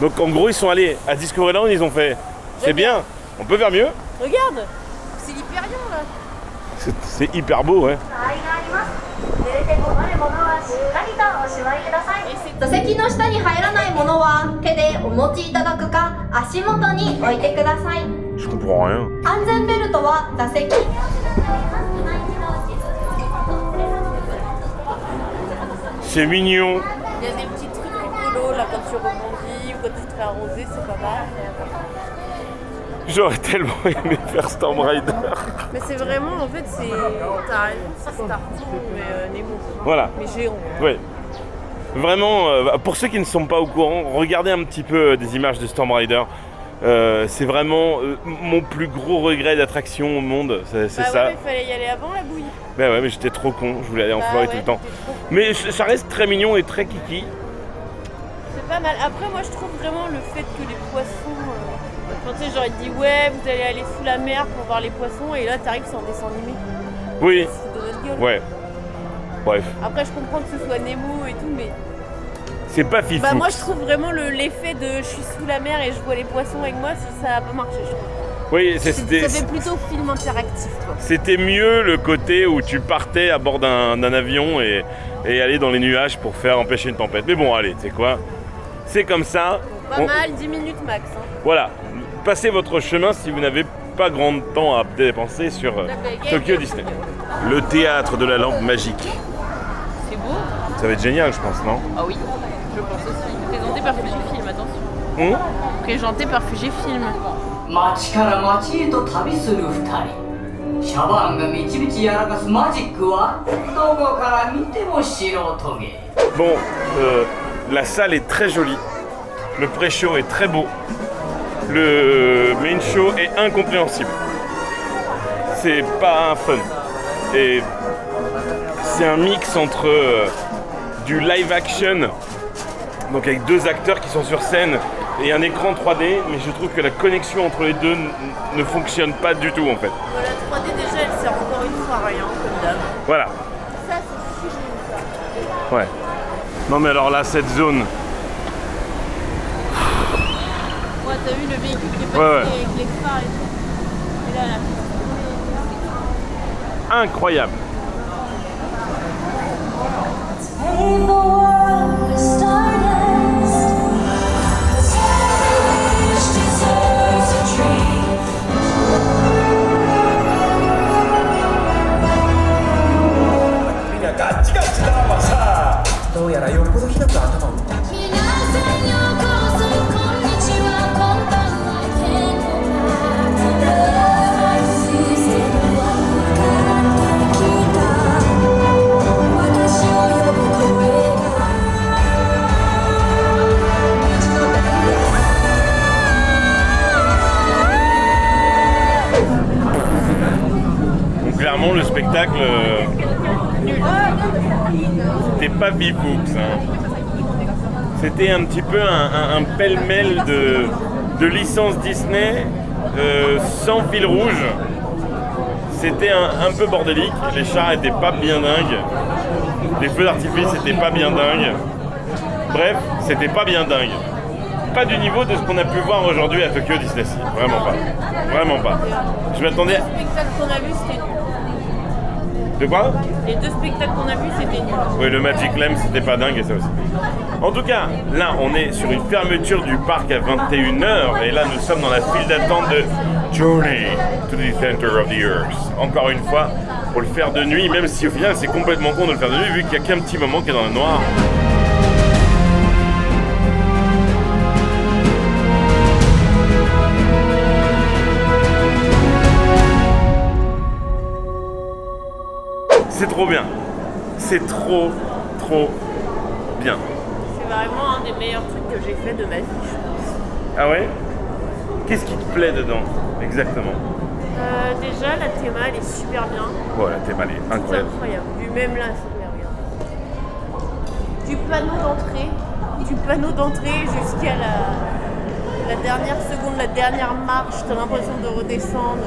Donc en gros, ils sont allés à Discoveryland, ils ont fait c'est bien, on peut faire mieux. Regarde, c'est l'Hyperion là. C'est hyper beau, ouais. 座席の下に入らないものは手でお持ちいただくか足元に置いてください。 Je comprends rien. 安全ベルトは座席。 C'est mignon. Il y a des petits trucs rigolos là quand tu rebondis ou quand tu te fais arroser, c'est pas mal. J'aurais tellement aimé faire Storm Rider. Mais c'est vraiment, en fait, c'est Starting, mais Nemo. Voilà. Mais géant. Ouais. Vraiment, pour ceux qui ne sont pas au courant, regardez un petit peu des images de Storm Rider. C'est vraiment mon plus gros regret d'attraction au monde. C'est Bah ça. ouais, il fallait y aller avant la bouille. Bah ouais, mais j'étais trop con. Je voulais aller en Bah forêt ouais, tout le temps. t'es trop con. Mais ça reste très mignon et très kiki. C'est pas mal. Après, moi, je trouve vraiment le fait que les poissons... Quand tu sais, j'aurais dit, ouais, vous allez aller sous la mer pour voir les poissons, et là, t'arrives, c'est en dessin animé. Oui. C'est de notre gueule. Ouais. Bref. Après, je comprends que ce soit Nemo et tout, mais... C'est pas fifou. Bah moi, je trouve vraiment l'effet de je suis sous la mer et je vois les poissons avec moi, ça a pas marché, je trouve. Oui, Ça fait plutôt film interactif, quoi. c'était mieux le côté où tu partais à bord d'un avion et aller dans les nuages pour faire empêcher une tempête. Mais bon, allez, tu sais quoi, c'est comme ça. Pas mal, 10 minutes max. Hein. Voilà, passez votre chemin si vous n'avez pas grand temps à dépenser sur Tokyo Disney. Le théâtre de la lampe magique. C'est beau? Ça va être génial, je pense, non? Ah oui, je pense aussi. Présenté par Fujifilm, attention. Présenté par Fujifilm. 街から街へと旅する2人シャバーンが導きやらかすマジックはどこから見ても素人芸 Bon, la salle est très jolie, le pré-show est très beau, le main show est incompréhensible. C'est pas un fun. Et c'est un mix entre du live action, donc avec deux acteurs qui sont sur scène, et un écran 3D, mais je trouve que la connexion entre les deux ne fonctionne pas du tout en fait. Voilà, 3D déjà, elle sert encore une fois à rien, comme d'hab. Voilà. Ça, c'est Fujifilm, ça. Ouais. Non mais alors là, cette zone, Ouais, t'as vu le véhicule qui est passé Ouais. avec les phares et tout. Et là, là. incroyable. Donc clairement le spectacle, c'était pas bipou, ça. C'était un petit peu un pêle-mêle de licences Disney sans fil rouge. C'était un peu bordélique, les chars étaient pas bien dingues, les feux d'artifice étaient pas bien dingues. Bref, c'était pas bien dingue. Pas du niveau de ce qu'on a pu voir aujourd'hui à Tokyo Disney Sea. Vraiment pas. Vraiment pas. Je m'attendais. Le spectacle qu'on a vu, c'était nul. De quoi? Les deux spectacles qu'on a vus, c'était nul. Oui, le Magic Lamp, c'était pas dingue et ça aussi. En tout cas, là, on est sur une fermeture du parc à 21h et là, nous sommes dans la file d'attente de Journey to the Center of the Earth. Encore une fois, pour le faire de nuit, même si au final, c'est complètement con de le faire de nuit vu qu'il n'y a qu'un petit moment qui est dans le noir. C'est trop bien. C'est trop bien. C'est vraiment un des meilleurs trucs que j'ai fait de ma vie, je pense. Ah ouais? Qu'est-ce qui te plaît dedans? Exactement. Déjà, la théma, elle est super bien. Ouais, la théma, elle est C'est incroyable. incroyable. Vu même là, c'est merveilleux. Du panneau d'entrée jusqu'à la dernière seconde, la dernière marche, t'as l'impression de redescendre.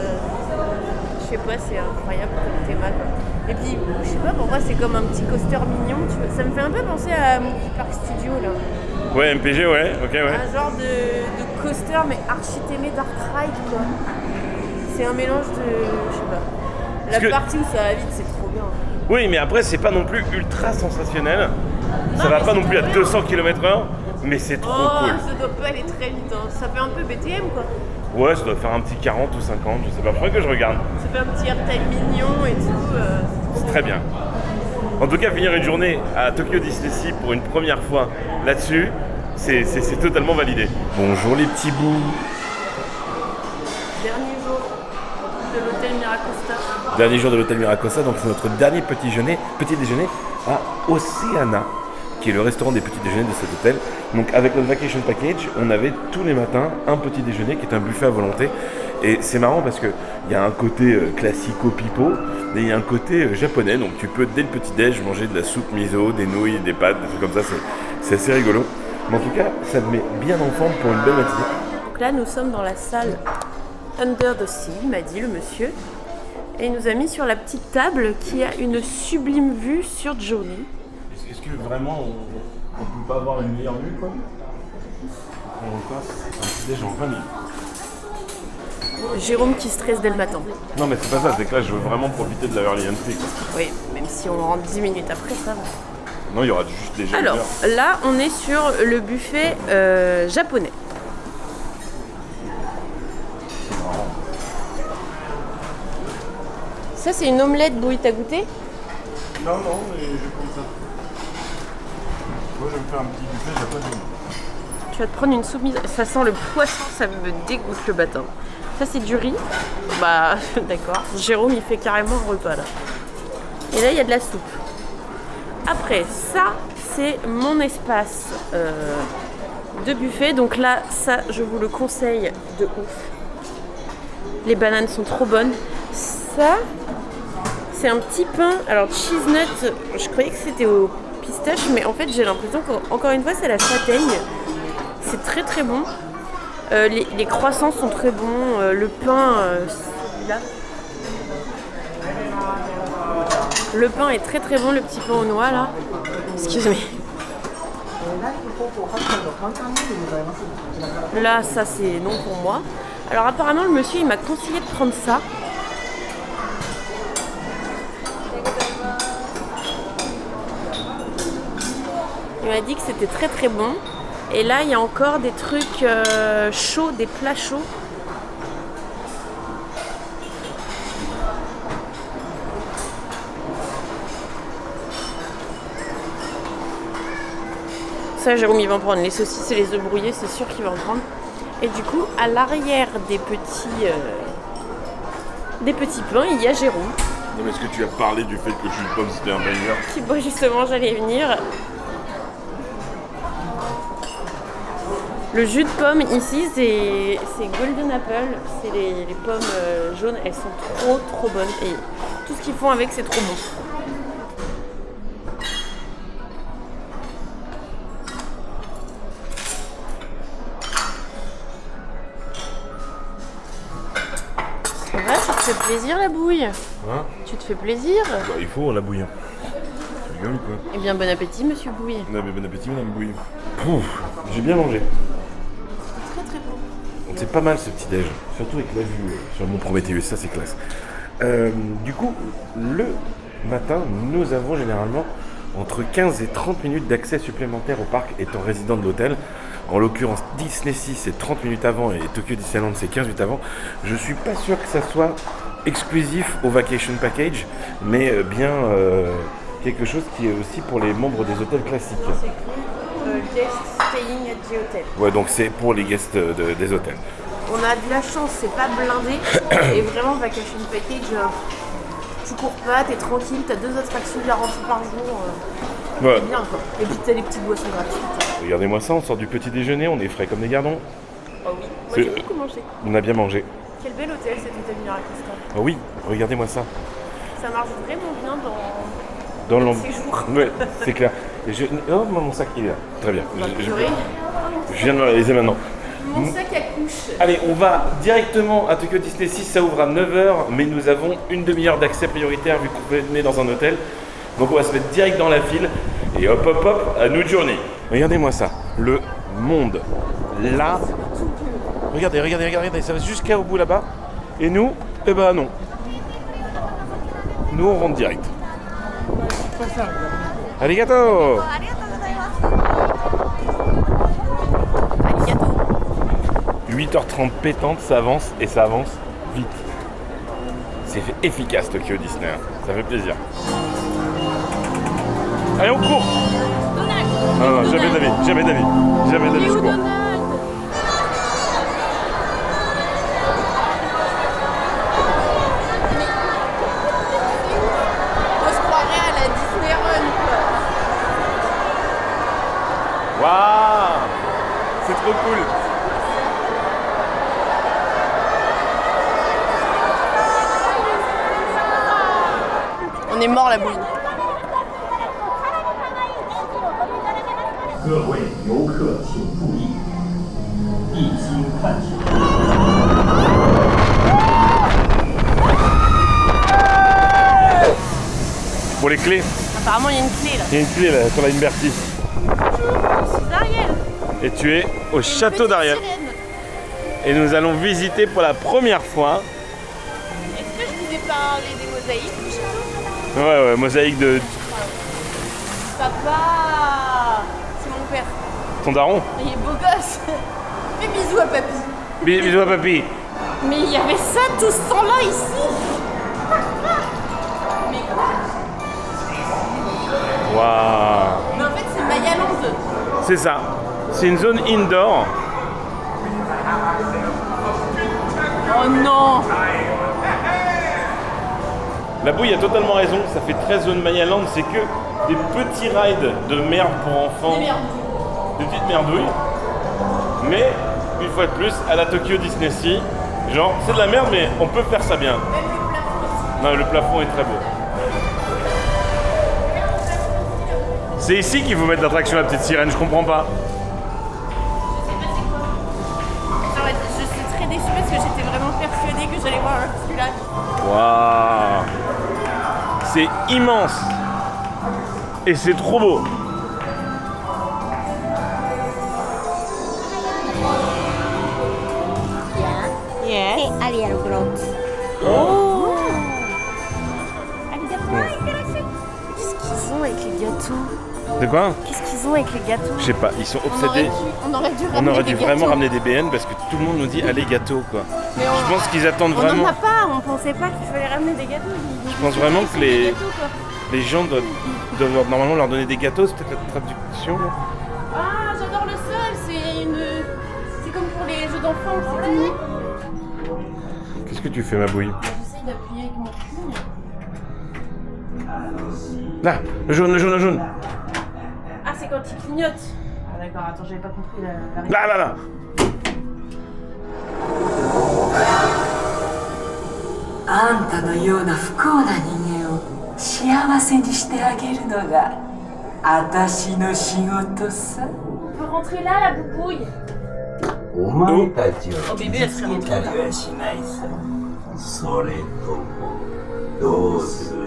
Je sais pas, c'est incroyable comme théma, quoi. Et puis, je sais pas, pour moi, c'est comme un petit coaster mignon, tu vois. Ça me fait un peu penser à Monkey Park Studio, là. Ouais, MPG, ouais, ok, ouais. Un genre de coaster, mais archi-témé Dark Ride, quoi. C'est un mélange de... je sais pas. La partie où ça va vite, c'est trop bien. Oui, mais après, c'est pas non plus ultra sensationnel. Ça Non, va mais pas c'est non plus à trop bien. 200 km/h, mais c'est trop cool. Ça doit pas aller très vite, hein. Ça fait un peu BTM, quoi. Ouais, ça doit faire un petit 40 ou 50, je sais pas, faudrait que je regarde. Ça fait un petit airtime mignon et tout. C'est très bien. En tout cas, finir une journée à Tokyo Disney pour une première fois là-dessus, c'est totalement validé. Bonjour les petits bouts. Dernier jour de l'hôtel Miracosta. Dernier jour de l'hôtel Miracosta, donc c'est notre dernier petit déjeuner à Oceana, qui est le restaurant des petits déjeuners de cet hôtel. Donc avec notre vacation package, on avait tous les matins un petit déjeuner qui est un buffet à volonté. Et c'est marrant parce qu'il y a un côté classico-pipo, et il y a un côté japonais. Donc tu peux dès le petit déj manger de la soupe miso, des nouilles, des pâtes, des trucs comme ça. C'est assez rigolo. Mais en tout cas, ça me met bien en forme pour une belle matinée. Donc là, nous sommes dans la salle Under the Sea, m'a dit le monsieur. Et il nous a mis sur la petite table qui a une sublime vue sur Journey. Est-ce que vraiment on peut pas avoir une meilleure vue, quoi? On repasse un petit déj en 20 minutes. Jérôme qui stresse dès le matin. Non mais c'est pas ça, c'est que là je veux vraiment profiter de la early entry, quoi. Oui, même si on rentre 10 minutes après, ça va. Non, il y aura juste déjà. Alors, là, on est sur le buffet japonais. Ça, c'est une omelette Bouille, t'as goûté? Non, mais je vais prendre ça. Moi, je vais me faire un petit buffet japonais. Tu vas te prendre une soupe mise. Ça sent le poisson, ça me dégoûte le matin. Ça, c'est du riz. Bah, d'accord. Jérôme, il fait carrément un repas, là. Et là, il y a de la soupe. Après, ça, c'est mon espace de buffet. Donc là, ça, je vous le conseille de ouf. Les bananes sont trop bonnes. Ça, c'est un petit pain. Alors, cheese nut, je croyais que c'était au pistache, mais en fait, j'ai l'impression qu'encore une fois, c'est la châtaigne. C'est très très bon. Les croissants sont très bons. Le pain, celui-là. Le pain est très très bon, le petit pain aux noix là. Excusez-moi. Là, ça c'est non pour moi. Alors apparemment le monsieur il m'a conseillé de prendre ça. Il m'a dit que c'était très très bon. Et là il y a encore des trucs chauds, des plats chauds. Ça, Jérôme, il va en prendre. Les saucisses et les œufs brouillés, c'est sûr qu'il va en prendre. Et du coup, à l'arrière des petits pains, il y a Jérôme. Non, mais est-ce que tu as parlé du fait que le jus de pomme c'était un banger? Qui, bon, justement, j'allais venir. Le jus de pomme ici, c'est Golden Apple. C'est les pommes jaunes. Elles sont trop bonnes. Et tout ce qu'ils font avec, c'est trop bon. Tu te fais plaisir la bouille? Hein? Tu te fais plaisir? Bah, il faut la bouille. Tu rigoles ou quoi? Eh bien, bon appétit, monsieur Bouille. Non, mais bon appétit, madame Bouille. Pouf, j'ai bien mangé. Très très bon. C'est pas mal ce petit déj, surtout avec la vue sur mon Prometheus, ça c'est classe. Du coup, le matin, nous avons généralement entre 15 et 30 minutes d'accès supplémentaire au parc étant résident de l'hôtel. En l'occurrence, Disney Sea c'est 30 minutes avant et Tokyo Disneyland c'est 15 minutes avant. Je suis pas sûr que ça soit exclusif au Vacation Package, mais bien quelque chose qui est aussi pour les membres des hôtels classiques. C'est écrit guest staying at the hotel. Ouais, donc c'est pour les guests des hôtels. On a de la chance, c'est pas blindé. Et vraiment, Vacation Package, tu cours pas, t'es tranquille, t'as 2 attractions garanties par jour. Ouais. C'est bien quoi. Et puis t'as les petites boissons gratuites. Regardez-moi ça, on sort du petit déjeuner, on est frais comme des gardons. Oh oui, moi j'ai beaucoup mangé. On a bien mangé. Quel bel hôtel cet hôtel Miracosta. Oh oui, regardez-moi ça. Ça marche vraiment bien dans le séjour. Ouais, c'est clair. Et oh, mon sac il est là. Très bien. Je viens de me réaliser maintenant. Mon sac à couche. Allez, on va directement à Tokyo Disney Sea, ça ouvre à 9h, mais nous avons une demi-heure d'accès prioritaire vu qu'on est dans un hôtel. Donc on va se mettre direct dans la file et hop hop hop, à nous journey. Regardez-moi ça, le monde. Là, regardez, ça va jusqu'au bout là-bas. Et nous, eh ben non. Nous on rentre direct. Arigato. 8h30 pétante, ça avance et ça avance vite. C'est efficace Tokyo Disney, ça fait plaisir. Allez, on court. Non, jamais d'avis, je cours. On se croirait à la Disney Run quoi. Waouh, c'est trop cool. On est mort la bouille. 各位游客请注意，一经看清。 Bon, les clés. Apparemment il y a une clé là. Il y a une clé là, sur la Liberty. C'est d'Ariel. Et tu es au château d'Ariel. Et nous allons visiter pour la première fois. Est-ce que je vous ai parlé des mosaïques du château? Ouais, mosaïque de Papa, c'est mon père. ton daron. Il est beau gosse. Fais bisous à papy. Bisous à papy. Mais il y avait ça tout ce temps-là ici. Mais quoi? Waouh. Mais en fait c'est Mayaland. C'est ça. C'est une zone indoor. Oh non. La bouille a totalement raison, ça fait très zone Mayaland, c'est que des petits rides de merde pour enfants. Des petites merdouilles. Mais, une fois de plus, à la Tokyo Disney Sea, genre, c'est de la merde, mais on peut faire ça bien. Même le plafond aussi. Non, le plafond est très beau. C'est ici qu'il faut mettre l'attraction La Petite Sirène, je comprends pas. Je suis très déçue parce que j'étais vraiment persuadée que j'allais voir celui-là. Waouh. C'est immense. Et c'est trop beau. Yes. Ariel Grot. Oh. Qu'est-ce qu'ils ont avec les gâteaux? De quoi? Qu'est-ce qu'ils ont avec les gâteaux? Je sais pas, ils sont obsédés. On aurait dû On aurait des dû vraiment gâteaux. ramener des BN parce que tout le monde nous dit allez gâteaux quoi. Mais Je pense qu'ils attendent on vraiment. n'en a pas, on pensait pas qu'il fallait ramener des gâteaux. Je pense vraiment que Des les gâteaux, quoi. gens doivent normalement leur donner des gâteaux, c'est peut-être la traduction. Là. Ah, j'adore le sol, c'est comme pour les jeux d'enfants, c'est tout. Qu'est-ce que tu fais ma bouille? J'essaye d'appuyer avec mon signe. Là, le jaune. Ah, c'est quand il clignote. Ah d'accord, attends, j'avais pas compris la... Là. あんたのような不幸な人間を幸せにしてあげるのが私の仕事さ。 On peut rentrer là, la boubouille. お前たちを Oh bébé, elle serait rentrée たりはしないさ。それともどうする？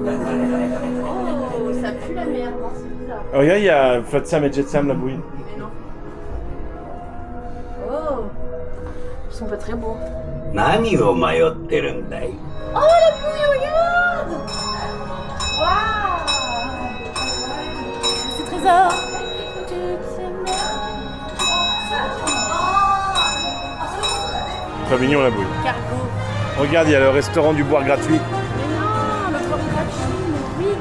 Oh, ça pue la merde, hein, c'est bizarre. Oh, regarde, il y a Flotsam et Jetsam la bouille. Mais non. Oh, ils sont pas très beaux. 何を迷ってるんだい？ Oh, la bouille, regarde. Waouh. trésor. Très mignon la bouille. Cargo. Regarde, il y a le restaurant du boire gratuit. Mais non, le boire gratuit, mais oui.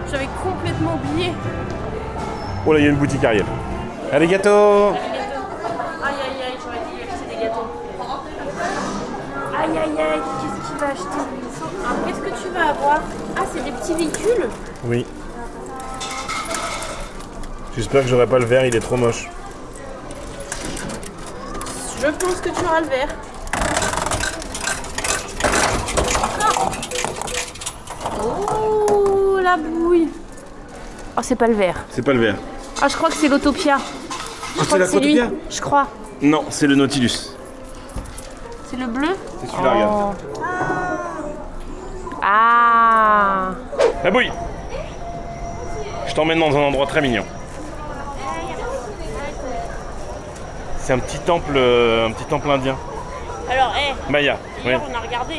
J'avais complètement oublié. Oh là, il y a une boutique Ariel. Allez, gâteau. Aïe aïe aïe, j'aurais dû lui acheter des gâteaux. Aïe aïe aïe, qu'est-ce qu'il va acheter? Alors, qu'est-ce que tu vas avoir? Ah, c'est des petits véhicules? Oui. J'espère que j'aurai pas le verre, il est trop moche. Je pense que tu auras le verre. Oh, la bouille. Oh, c'est pas le verre. C'est pas le verre. Ah, je crois que c'est l'Autopia. Je crois que c'est lui. Je crois. Non, c'est le Nautilus. C'est le bleu? C'est celui-là, regarde. Ah. La bouille. Je t'emmène dans un endroit très mignon. C'est un petit temple indien. Alors, Maya. Oui. hier, on a regardé.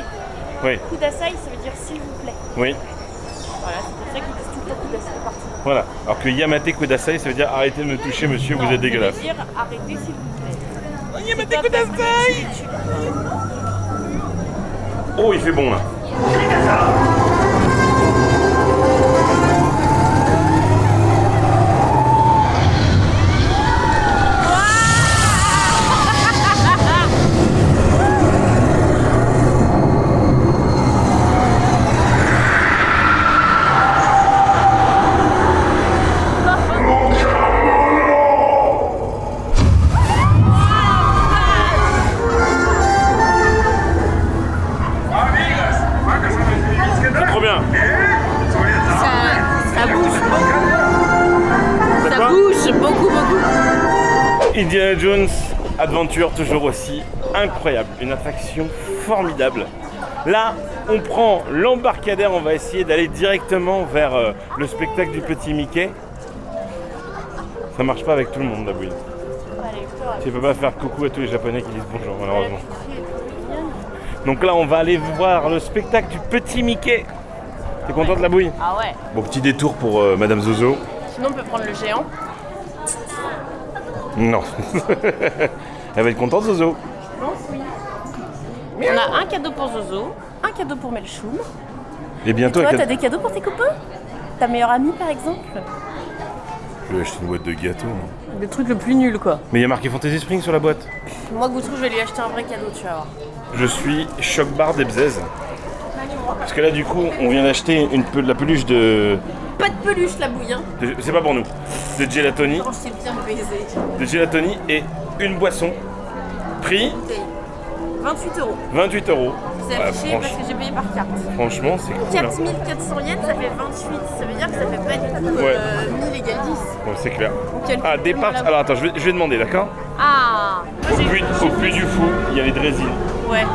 Oui. Kudasai, ça veut dire s'il vous plaît. Oui. Voilà, c'est pour ça qu'ils disent tout le temps Kudasai partout. Voilà. Alors que Yamate Kudasai, ça veut dire arrêtez de me toucher, monsieur, vous êtes dégueulasse. Ça veut dire arrêtez s'il vous plaît. Yamate Kudasai. Oh, il fait bon là. Trop bien. Ça bouge beaucoup. Ça bouge beaucoup. Indiana Jones Adventure, toujours aussi incroyable. Une attraction formidable. Là, on prend l'embarcadère, on va essayer d'aller directement vers le spectacle du petit Mickey. Ça marche pas avec tout le monde, la bouille. Tu peux pas faire coucou à tous les Japonais qui disent bonjour, malheureusement. Donc là, on va aller voir le spectacle du petit Mickey. T'es contente, la bouille? Ah ouais. Bon, petit détour pour Madame Zozo. Sinon, on peut prendre le géant. Non. Elle va être contente, Zozo. Je pense, oui. On a un cadeau pour Zozo, un cadeau pour Melchoum. Et bientôt, Toi, elle- t'as des cadeaux pour tes copains? Ta meilleure amie, par exemple? Je vais acheter une boîte de gâteaux. Hein. Le truc le plus nul, quoi. Mais il y a marqué Fantasy Spring sur la boîte. Moi, Goutrou, je vais lui acheter un vrai cadeau, tu vas voir. Je suis choc bar d'Ebzez. Parce que là, du coup, on vient d'acheter de la peluche de... Pas de peluche, la bouille, hein. C'est pas pour nous. De Gelatoni. Oh, je t'ai bien baisé. De Gelatoni et une boisson. Prix 28 €. 28 €. C'est Bah, affiché parce que j'ai payé par carte. franchement, c'est cool. Hein. 4400 yens, ça fait 28. Ça veut dire que ça fait pas du tout Ouais. 1000 égale 10. Bon, c'est clair. Calcule Ah, départ. là-bas. Alors attends, je vais demander, d'accord? Ah. Moi, Au puits du Fou, il y a les Draisines. Ouais.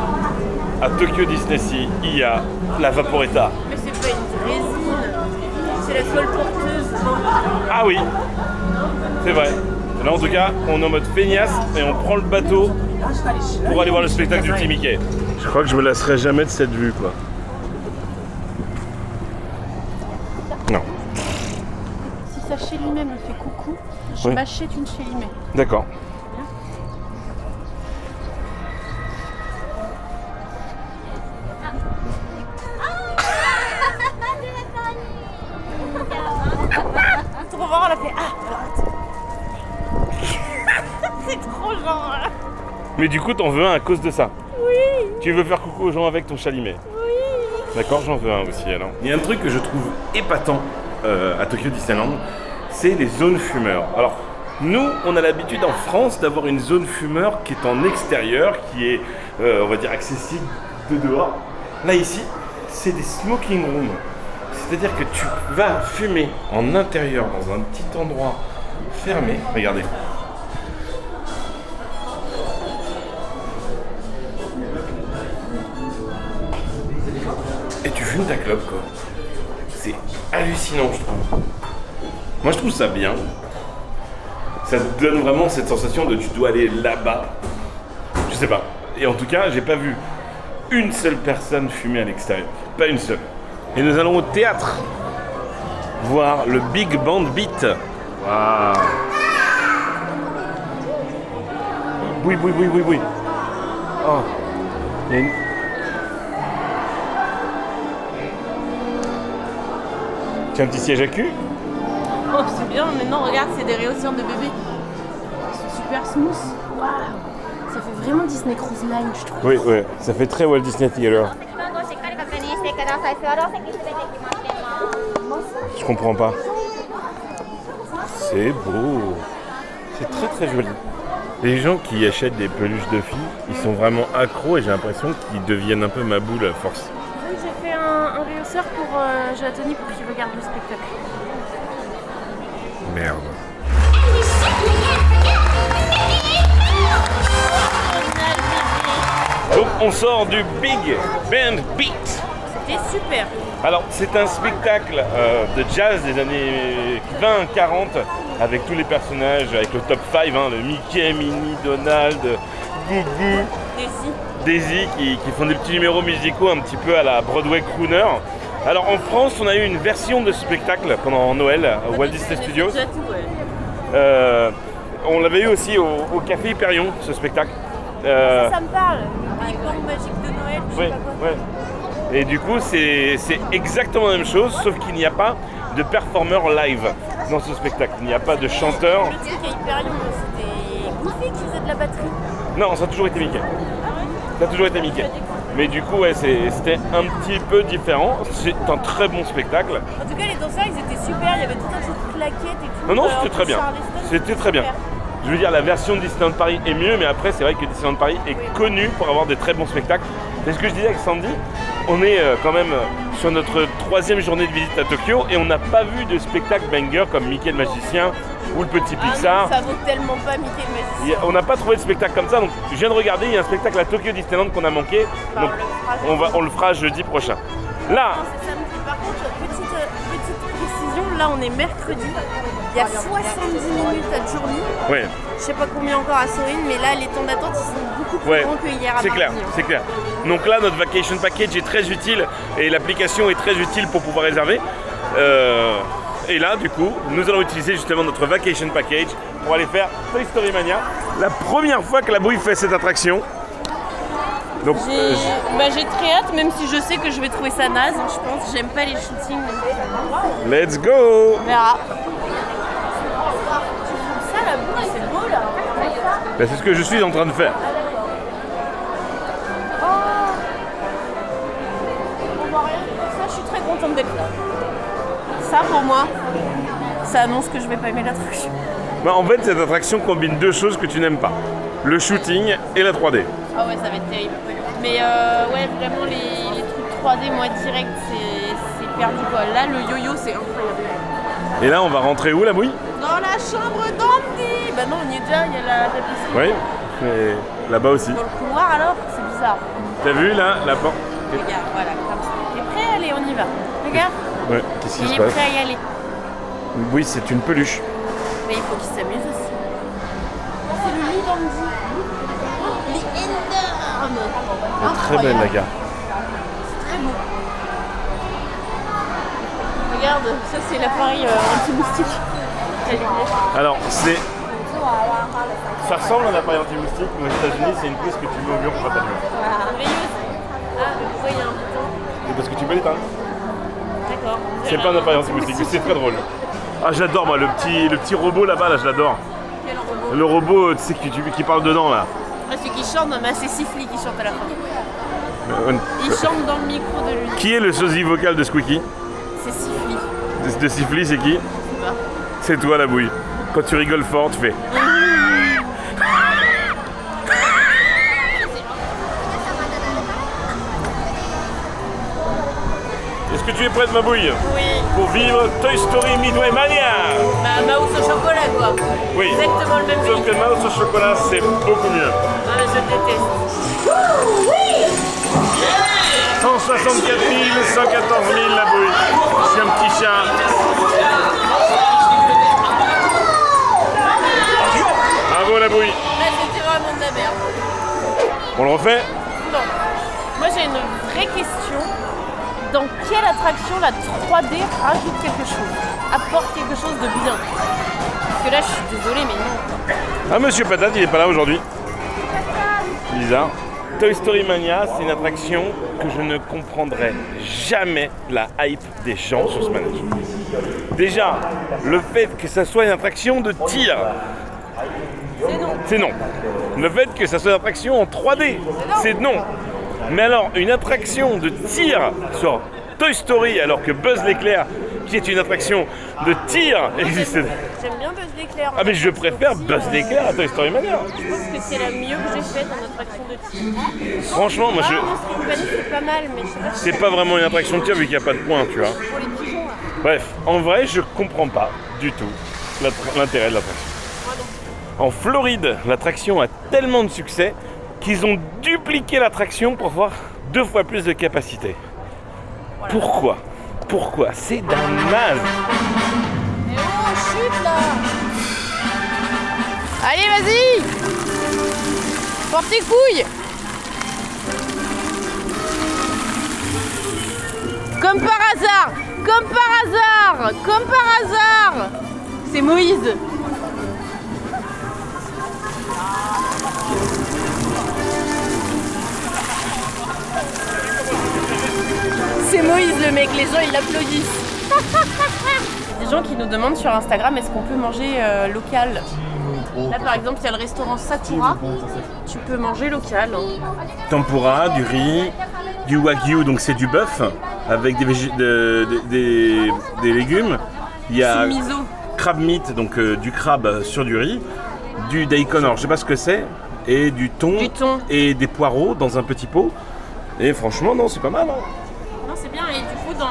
À Tokyo Disney Sea, il y a la Vaporetta. Mais c'est pas une résine. C'est la toile porteuse. Ah oui, c'est vrai. Là, en tout cas, on est en mode feignasse et on prend le bateau pour aller voir le spectacle du petit Mickey. Je crois que je me lasserai jamais de cette vue, quoi. Non. Si ça chez lui-même me fait coucou, je Oui. m'achète une chez lui-même. D'accord. Trop marrant, elle a fait ah, alors attends. C'est trop genre. Mais du coup, t'en veux un à cause de ça. Oui. Tu veux faire coucou aux gens avec ton chalumet. Oui. D'accord, j'en veux un aussi alors. Il y a un truc que je trouve épatant à Tokyo Disneyland, c'est les zones fumeurs. Alors, nous, on a l'habitude en France d'avoir une zone fumeur qui est en extérieur, qui est, on va dire, accessible de dehors. Là, ici, c'est des smoking rooms. C'est-à-dire que tu vas fumer en intérieur, dans un petit endroit fermé. Regardez. Et tu fumes ta clope, quoi. C'est hallucinant, je trouve. Moi, je trouve ça bien. Ça te donne vraiment cette sensation de tu dois aller là-bas. Je sais pas. Et en tout cas, j'ai pas vu une seule personne fumer à l'extérieur. Pas une seule. Et nous allons au théâtre voir le Big Band Beat Ah. Oui. Oh. Il y a une... Tu as un petit siège à cul? Oh, c'est bien, mais non, regarde, c'est des réhausseurs de bébé. Ils sont super smooth. Waouh. Ça fait vraiment Disney Cruise Line, je trouve. Oui, ça fait très Walt Disney Theater. Je comprends pas. C'est beau. C'est très très joli. Les gens qui achètent des peluches de filles, ils sont vraiment accros et j'ai l'impression qu'ils deviennent un peu ma boule à force. J'ai fait un réhausseur pour Jatoni pour qu'il regarde le spectacle. Merde. Donc on sort du Big Band Beat. C'était super. Alors c'est un spectacle de jazz des années 20-40 avec tous les personnages, avec le top 5, hein, le Mickey, Minnie, Donald, Boubou, Daisy qui font des petits numéros musicaux un petit peu à la Broadway crooner. Alors en France on a eu une version de ce spectacle pendant Noël au Walt Disney Studios. On l'avait eu aussi au Café Hyperion, ce spectacle. Ça me parle, le Big Bang magique de Noël, je sais pas quoi. Et du coup, c'est exactement la même chose, sauf qu'il n'y a pas de performeur live dans ce spectacle. Il n'y a pas de chanteur. Le truc à Hyperion, c'était Goofy qui faisait de la batterie. Non, ça a toujours été Mickey. Ça a toujours été Mickey. Mais du coup, ouais, c'était un petit peu différent. C'est un très bon spectacle. En tout cas, les danseurs, ils étaient super. Il y avait tout un jeu de claquettes et tout. Non, c'était très bien. C'était très bien. Je veux dire, la version de Disneyland Paris est mieux, mais après, c'est vrai que Disneyland Paris est connu pour avoir des très bons spectacles. C'est ce que je disais avec Sandy. On est quand même sur notre 3e journée de visite à Tokyo et on n'a pas vu de spectacle banger comme Mickey le Magicien ou le Petit Pixar. Non, ça vaut tellement pas Mickey le Magicien. On n'a pas trouvé de spectacle comme ça, donc je viens de regarder, il y a un spectacle à Tokyo Disneyland qu'on a manqué. Donc on le fera jeudi prochain. Là. Non, c'est samedi. Par contre, petite précision, là on est mercredi. Il y a 70 minutes à Journey. Ouais. Je sais pas combien encore à Sorin, mais là les temps d'attente ils sont beaucoup plus grands que hier à C'est clair, mardi. c'est clair. Donc là notre vacation package est très utile et l'application est très utile pour pouvoir réserver. Et là du coup nous allons utiliser justement notre vacation package pour aller faire Toy Story Mania. La première fois que la bouille fait cette attraction. Donc j'ai très hâte, même si je sais que je vais trouver ça naze, je pense. J'aime pas les shootings. Let's go. On verra. Ça la bouille, c'est beau là. Ben, c'est ce que je suis en train de faire. Ça, je suis très contente d'être là. Ça, pour moi, ça annonce que je vais pas aimer l'attraction. Ben, en fait, cette attraction combine deux choses que tu n'aimes pas. Le shooting et la 3D. Ah ouais, ça va être terrible. Mais ouais, vraiment, les trucs 3D, moi, direct, c'est perdu quoi. Là, le yo-yo, c'est incroyable. Et là, on va rentrer où, la bouille? Dans la chambre d'Andy. Bah non, on y est déjà, il y a la piscine. Oui, mais là-bas aussi. Dans le couloir, alors, c'est bizarre. T'as vu, là, la porte? Regarde, voilà, comme ça. T'es prêt? Allez, on y va. Regarde. Ouais, qu'est-ce qui se Il est passe? prêt à y aller. Oui, c'est une peluche. Mais il faut qu'il s'amuse aussi. C'est le lit d'Andy. Il est énorme. Elle est très belle, la gare. C'est très beau. Regarde, ça c'est l'appareil anti-moustique. Alors, ça ressemble à un appareil anti-moustique, mais aux États-Unis, c'est une prise que tu mets au mur pour pas t'allumer. Merveilleuse. Ah, mais pourquoi il y a un bouton? C'est parce que tu peux l'éteindre. D'accord. C'est pas un appareil anti-moustique, mais c'est très drôle. Ah, j'adore, moi, le petit robot là-bas, là, je l'adore. Quel robot? Le robot, tu sais, qui parle dedans, là. Ah, celui qui chante, non, mais c'est Sifli qui chante à la fin. Il chante dans le micro de lui. Qui est le sosie vocal de Squeaky? C'est Sifli. De Sifli, c'est qui? C'est toi, la bouille. Quand tu rigoles fort, tu fais. Est-ce que tu es prête, ma bouille? Oui. Pour vivre Toy Story Midway Mania? Bah, mouse au chocolat, quoi. Oui. Exactement le même Sauf que le mouse au chocolat, c'est beaucoup mieux. Ah, mais je déteste. 164 000, 114 000, la bouille. Je suis un petit chat. Bravo, la bouille. Là, c'était vraiment de la merde. On le refait? Non. Moi, j'ai une vraie question. Dans quelle attraction la 3D rajoute quelque chose? Apporte quelque chose de bien? que là, je suis désolée, mais non. Ah, Monsieur Patate, il est pas là aujourd'hui. Bizarre. Toy Story Mania, c'est une attraction que je ne comprendrai jamais la hype des gens sur ce manège. Déjà, le fait que ça soit une attraction de tir, c'est non. Le fait que ça soit une attraction en 3D, c'est non. Mais alors, une attraction de tir sur Toy Story, alors que Buzz l'éclair, qui est une attraction de tir, existe. J'aime bien Buzz l'éclair. Ah mais je préfère Buzz l'éclair à Toy Story Mania. Je pense que c'est la mieux que j'ai faite en attraction de tir. Franchement, moi je... Monster Company, c'est pas mal, mais je sais pas si C'est pas vraiment une attraction de tir vu qu'il n'y a pas de points, tu vois. pour les pigeons là. Bref, en vrai, je comprends pas du tout l'intérêt de l'attraction. En Floride, l'attraction a tellement de succès qu'ils ont dupliqué l'attraction pour avoir 2 fois plus de capacité. Voilà. Pourquoi c'est d'un naze. Mais oh, chute là. Allez, vas-y. Porte tes couilles. Comme par hasard. Comme par hasard. C'est Moïse. C'est Moïse le mec, les gens ils l'applaudissent. Des gens qui nous demandent sur Instagram est-ce qu'on peut manger local. Là par exemple il y a le restaurant Sakura, tu peux manger local. Tempura, du riz, du wagyu, donc c'est du bœuf avec des légumes. Il y a miso. Crab meat, donc du crabe sur du riz, du daikon, alors je sais pas ce que c'est, et du thon et des poireaux dans un petit pot. Et franchement non, c'est pas mal. Hein. Non, c'est bien. Et du coup, dans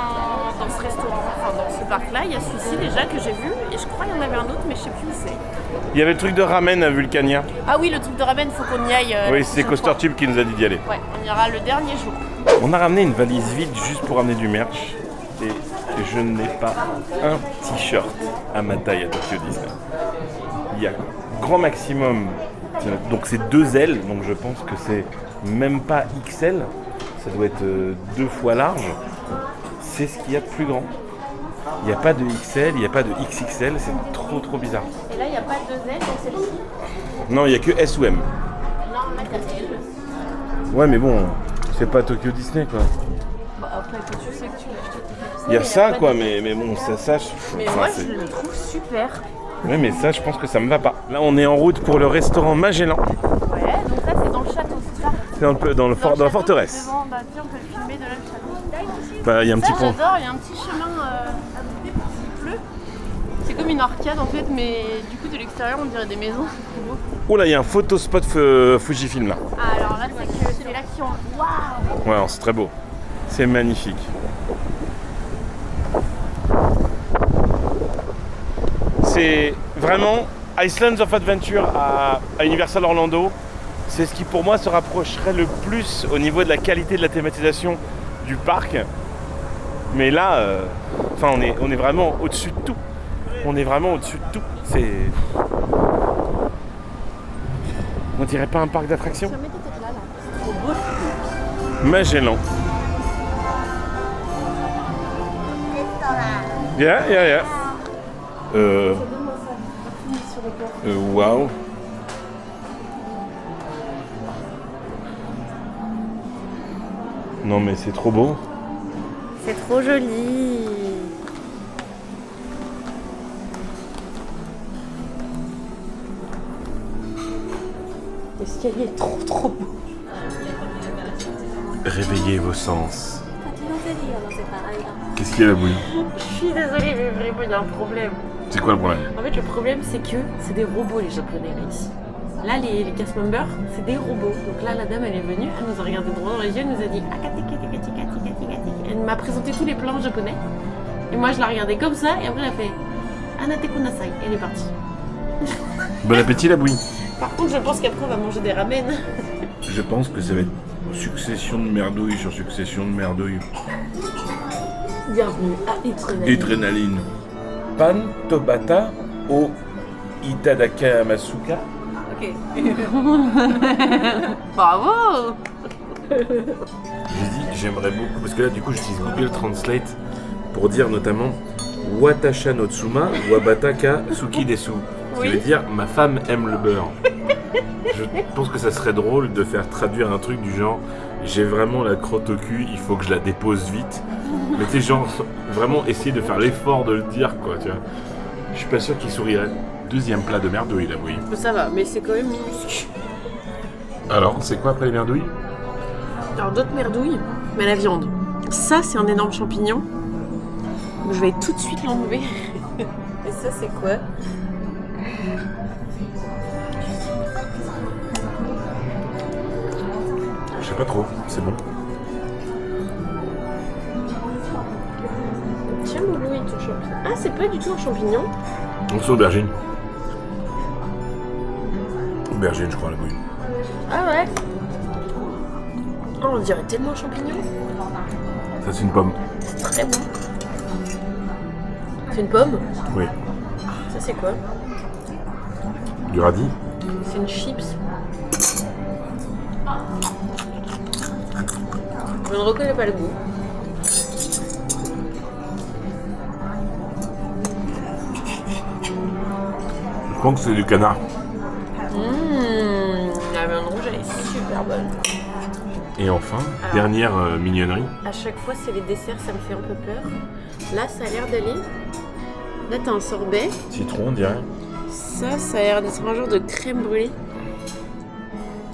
ce restaurant, enfin dans ce parc-là, il y a celui-ci déjà que j'ai vu. Et je crois qu'il y en avait un autre, mais je sais plus où c'est. Il y avait le truc de ramen à Vulcania. Ah oui, le truc de ramen, faut qu'on y aille. Oui, c'est Coaster Tube qui nous a dit d'y aller. Ouais, on ira le dernier jour. On a ramené une valise vide juste pour ramener du merch. Et je n'ai pas un t-shirt à ma taille à Tokyo Disney. Il y a grand maximum, donc c'est 2 L, donc je pense que c'est même pas XL. Ça doit être 2 fois large. C'est ce qu'il y a de plus grand. Il n'y a pas de XL, il n'y a pas de XXL, c'est trop bizarre. Et là, il n'y a pas de 2L dans celle-ci? Non, il n'y a que S ou M. Non, là, il y a L. Ouais, mais bon, c'est pas Tokyo Disney quoi. Bah, après, toi, tu sais que tu l'as acheté Tokyo Disney. Il y a ça quoi, mais bon, ça mais moi, je le trouve super. Ouais, mais ça, je pense que ça me va pas. Là, on est en route pour le restaurant Magellan. Ouais, donc là, c'est dans le château, c'est ça? C'est dans la forteresse. Devant, bah, tiens, on peut le filmer de là, le château. Bah, il y a un petit pont. J'adore, il y a un petit chemin à monter pour s'il pleut. C'est comme une arcade en fait, mais du coup de l'extérieur on dirait des maisons. Oh là, il y a un photospot Fujifilm là. Ah, alors là c'est là qui ont... Waouh! Ouais, c'est très beau. C'est magnifique. C'est vraiment Islands of Adventure à Universal Orlando. C'est ce qui pour moi se rapprocherait le plus au niveau de la qualité de la thématisation du parc. Mais là, on est vraiment au-dessus de tout. On est vraiment au-dessus de tout. C'est... On dirait pas un parc d'attractions. C'est trop beau. Magellan. Yeah. Waouh. Non mais c'est trop beau. C'est trop joli. L'escalier est trop beau. Réveillez vos sens. Qu'est-ce qu'il y a la bouille? Je suis désolée, mais vraiment il y a un problème. C'est quoi le problème? En fait, le problème c'est que c'est des robots les japonais là ici. Là, les cast members, c'est des robots. Donc là, la dame, elle est venue, elle nous a regardé droit dans les yeux, elle nous a dit elle m'a présenté tous les plans japonais. Et moi, je la regardais comme ça, et après, elle a fait Anate kunasai. Elle est partie. Bon appétit, la bouille. Par contre, je pense qu'après, on va manger des ramen. Je pense que ça va être succession de merdouilles sur succession de merdouilles. Bienvenue à Adrénaline. Pan Tobata o Itadaka Masuka. Ok. Bravo. J'ai dit j'aimerais beaucoup, parce que là du coup j'utilise Google Translate pour dire notamment Watasha no Tsuma Wabata ka Suki desu. Oui. veut dire ma femme aime le beurre. Je pense que ça serait drôle de faire traduire un truc du genre j'ai vraiment la crotte au cul, il faut que je la dépose vite. Mais tu sais, genre vraiment essayer de faire l'effort de le dire, quoi, tu vois. Je suis pas sûr qu'il sourirait. Deuxième plat de merdouille, là, oui. Ça va, mais c'est quand même minuscule. Alors, c'est quoi après les merdouilles? Alors d'autres merdouilles, mais la viande. Ça, c'est un énorme champignon. Je vais tout de suite l'enlever. Et ça, c'est quoi? Je sais pas trop, c'est bon. Tiens, mon Louis, ton champignon. Ah, c'est pas du tout un champignon. Donc c'est aubergine. Aubergine, je crois, la bouille. Ah ouais. Oh, on dirait tellement un champignon. Ça, c'est une pomme. C'est très bon. C'est une pomme? Oui. Ça, c'est quoi? Du radis. C'est une chips. Je ne reconnais pas le goût. Je pense que c'est du canard. La viande rouge, elle est super bonne. Et enfin, Alors, dernière mignonnerie. À chaque fois, c'est les desserts, ça me fait un peu peur. Là, ça a l'air d'aller. Là, t'as un sorbet. Citron, on dirait. Ça a l'air d'être un genre de crème brûlée.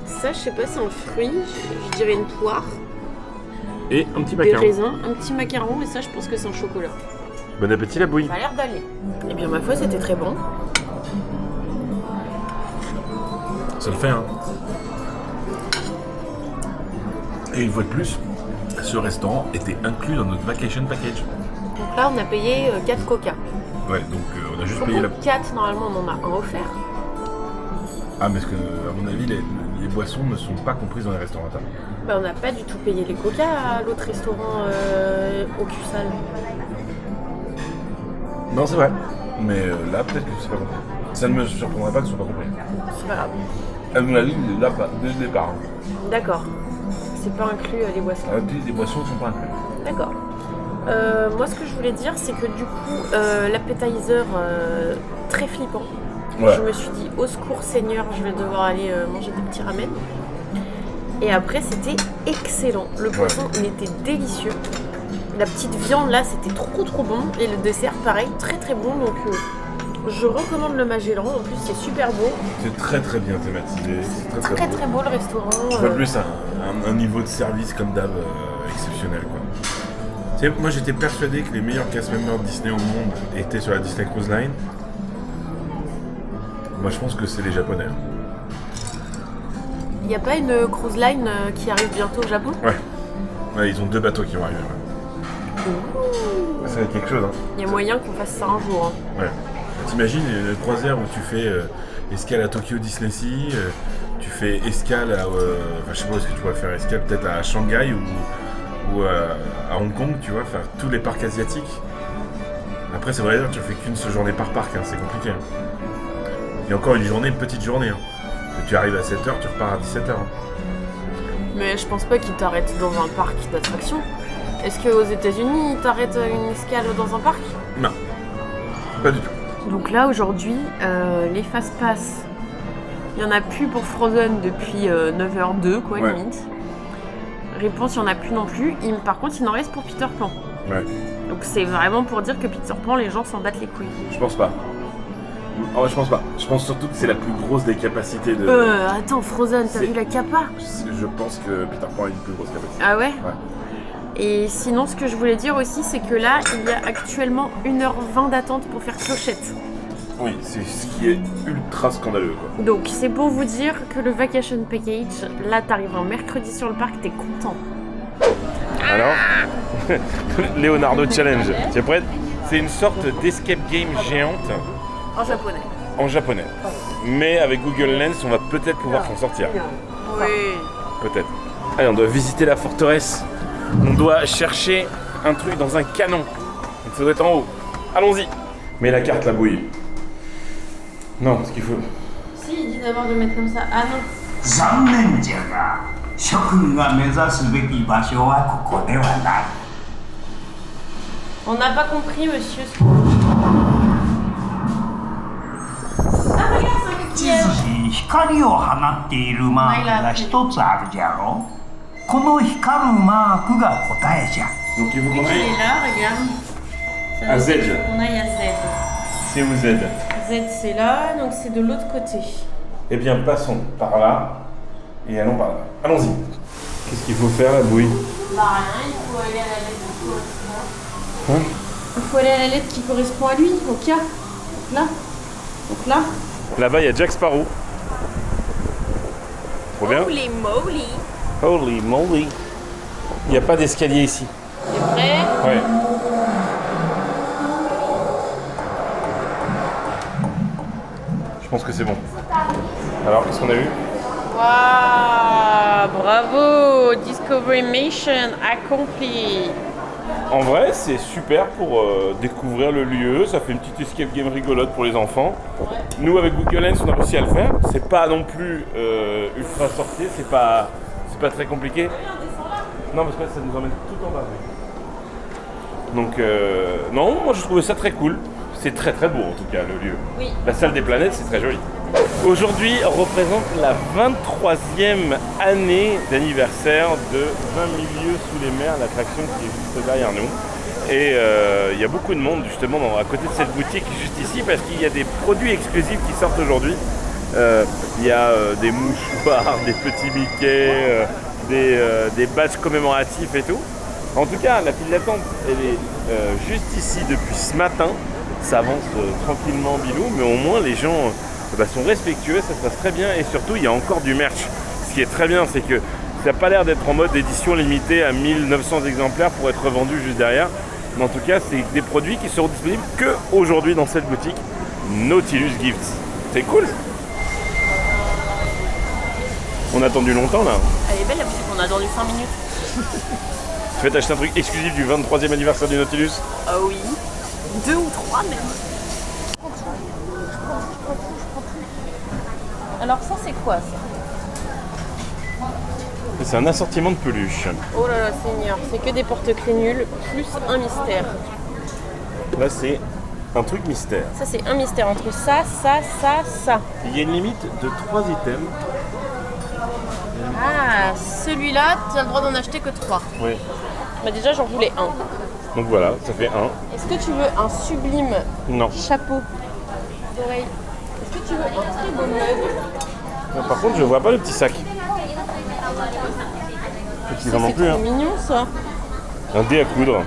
Ça, je sais pas, c'est un fruit. Je dirais une poire. Et un petit Des macaron. raisins, un petit macaron. Et ça, je pense que c'est un chocolat. Bon appétit, la bouille. Ça a l'air d'aller. Eh bien, ma foi, c'était très bon. Ça le fait, hein. Et une fois de plus, ce restaurant était inclus dans notre vacation package. Donc là, on a payé 4 coca. Ouais, donc on a juste payé la... 4, normalement, on en a un offert. Ah, mais parce que, à mon avis, les boissons ne sont pas comprises dans les restaurants à table. Bah, on n'a pas du tout payé les coca à l'autre restaurant au cul-sale. Non, c'est vrai. Mais là, peut-être que c'est pas compris. Ça ne me surprendrait pas que ce soit pas compris. C'est pas grave. À mon avis, là, pas, dès le départ. D'accord. C'est pas inclus les boissons. Ah, puis les boissons ne sont pas inclus. D'accord. Moi, ce que je voulais dire, c'est que du coup, l'appetizer, très flippant. Ouais. Je me suis dit, au secours Seigneur, je vais devoir aller manger des petits ramen. Et après, c'était excellent. Le poisson, il était délicieux. La petite viande, là, c'était trop bon. Et le dessert, pareil, très bon. Donc, je recommande le Magellan. En plus, c'est super beau. C'est très bien thématisé. C'est Très beau le restaurant. Une fois de plus, un niveau de service comme d'hab exceptionnel, quoi. Tu sais, moi, j'étais persuadé que les meilleurs cast members de Disney au monde étaient sur la Disney Cruise Line. Moi, je pense que c'est les Japonais. Il n'y a pas une cruise line qui arrive bientôt au Japon? Ouais, ils ont 2 bateaux qui vont arriver. Ouais. Ça va être quelque chose, hein. Il y a moyen qu'on fasse ça un jour. Hein. Ouais. T'imagines une croisière où tu fais escale à Tokyo Disney Sea, tu fais escale à... je sais pas où est-ce que tu pourrais faire escale, peut-être à Shanghai ou à Hong Kong, tu vois, faire tous les parcs asiatiques. Après, c'est vrai, tu fais qu'une seule journée par parc, hein, c'est compliqué. Hein. Et encore une petite journée. Hein. Tu arrives à 7h, tu repars à 17h. Hein. Mais je pense pas qu'ils t'arrêtent dans un parc d'attractions. Est-ce qu'aux États-Unis, ils t'arrêtent une escale dans un parc? Non, pas du tout. Donc là, aujourd'hui, les Fast Pass, il n'y en a plus pour Frozen depuis 9h02, quoi, Ouais. limite. Réponse, il n'y en a plus non plus. Par contre, il en reste pour Peter Pan. Ouais. Donc c'est vraiment pour dire que Peter Pan, les gens s'en battent les couilles. Je pense pas. Oh, je pense pas. Je pense surtout que c'est la plus grosse des capacités de... Attends, Frozen, t'as C'est- vu la capa? Je pense que Peter Pan a une plus grosse capacité. Ah ouais? Ouais. Et sinon, ce que je voulais dire aussi, c'est que là, il y a actuellement 1h20 d'attente pour faire Clochette. Oui, c'est ce qui est ultra scandaleux, quoi. Donc, c'est pour vous dire que le Vacation Package, là, t'arrives un mercredi sur le parc, t'es content. Alors, Leonardo Challenge, tu es prête? C'est une sorte d'escape game géante En japonais. en japonais. Mais avec Google Lens, on va peut-être pouvoir s'en sortir. Oui. Peut-être. Allez, on doit visiter la forteresse. On doit chercher un truc dans un canon. Donc ça doit être en haut. Allons-y. Mets la carte, la bouille. Non, ce qu'il faut... Si, il dit d'abord de mettre comme ça. Ah non. 残念じゃが諸君が目指すべき場所はここではない。 On n'a pas compris, monsieur. Ah 光を放っているマークが一つあるじゃろ。この光るマークが答えじゃ。 Donc il faut qu'on Il est aille là, regarde. à Z. On aille à Z. C'est où Z? Z c'est là, donc c'est de l'autre côté. Eh bien, passons par là et allons par là. Allons-y. Qu'est-ce qu'il faut faire, la bouille? Bah rien, il faut aller à la lettre qui correspond. Hein? Il faut aller à la lettre qui correspond à lui, au K. Donc là. Donc là. Là-bas, il y a Jack Sparrow. Trop bien. Holy moly. Holy moly. Il n'y a pas d'escalier ici. T'es prêt? Ouais. Je pense que c'est bon. Alors, qu'est-ce qu'on a eu? Waouh, bravo, Discovery Mission accompli. En vrai, c'est super pour découvrir le lieu. Ça fait une petite escape game rigolote pour les enfants. Nous, avec Google Lens, on a réussi à le faire. C'est pas non plus ultra sorcier, c'est pas très compliqué. Non, parce que là, ça nous emmène tout en bas. Donc, non, moi, je trouvais ça très cool. C'est très très beau en tout cas le lieu. Oui. La salle des planètes, c'est très joli. Aujourd'hui représente la 23e année d'anniversaire de 20 000 lieues sous les mers, l'attraction qui est juste derrière nous. Et il y a beaucoup de monde justement à côté de cette boutique juste ici parce qu'il y a des produits exclusifs qui sortent aujourd'hui. Il y a des mouchoirs, des petits Mickey, des badges commémoratifs et tout. En tout cas, la file d'attente, elle est juste ici depuis ce matin. Ça avance tranquillement bilou, mais au moins les gens sont respectueux, ça se passe très bien et surtout il y a encore du merch. Ce qui est très bien, c'est que ça n'a pas l'air d'être en mode édition limitée à 1900 exemplaires pour être revendu juste derrière. Mais en tout cas, c'est des produits qui seront disponibles que aujourd'hui dans cette boutique Nautilus Gifts. C'est cool. On a attendu longtemps là. Elle est belle la boutique, on a attendu 5 minutes. Tu vas t'acheter un truc exclusif du 23e anniversaire du Nautilus? Ah oui. 2 ou 3 même. Alors ça c'est quoi ça? C'est un assortiment de peluches. Oh là là Seigneur, c'est que des porte-clés nuls plus un mystère. Là c'est un truc mystère. Ça c'est un mystère entre ça. Il y a une limite de 3 items. Ah, celui-là, tu as le droit d'en acheter que 3. Oui. Bah déjà j'en voulais un. Donc voilà, ça fait 1. Est-ce que tu veux un sublime Non. chapeau d'oreille? Est-ce que tu veux un très beau mug? Par contre, je vois pas le petit sac. Ils en ont C'est plus, trop hein. mignon ça. Un dé à coudre.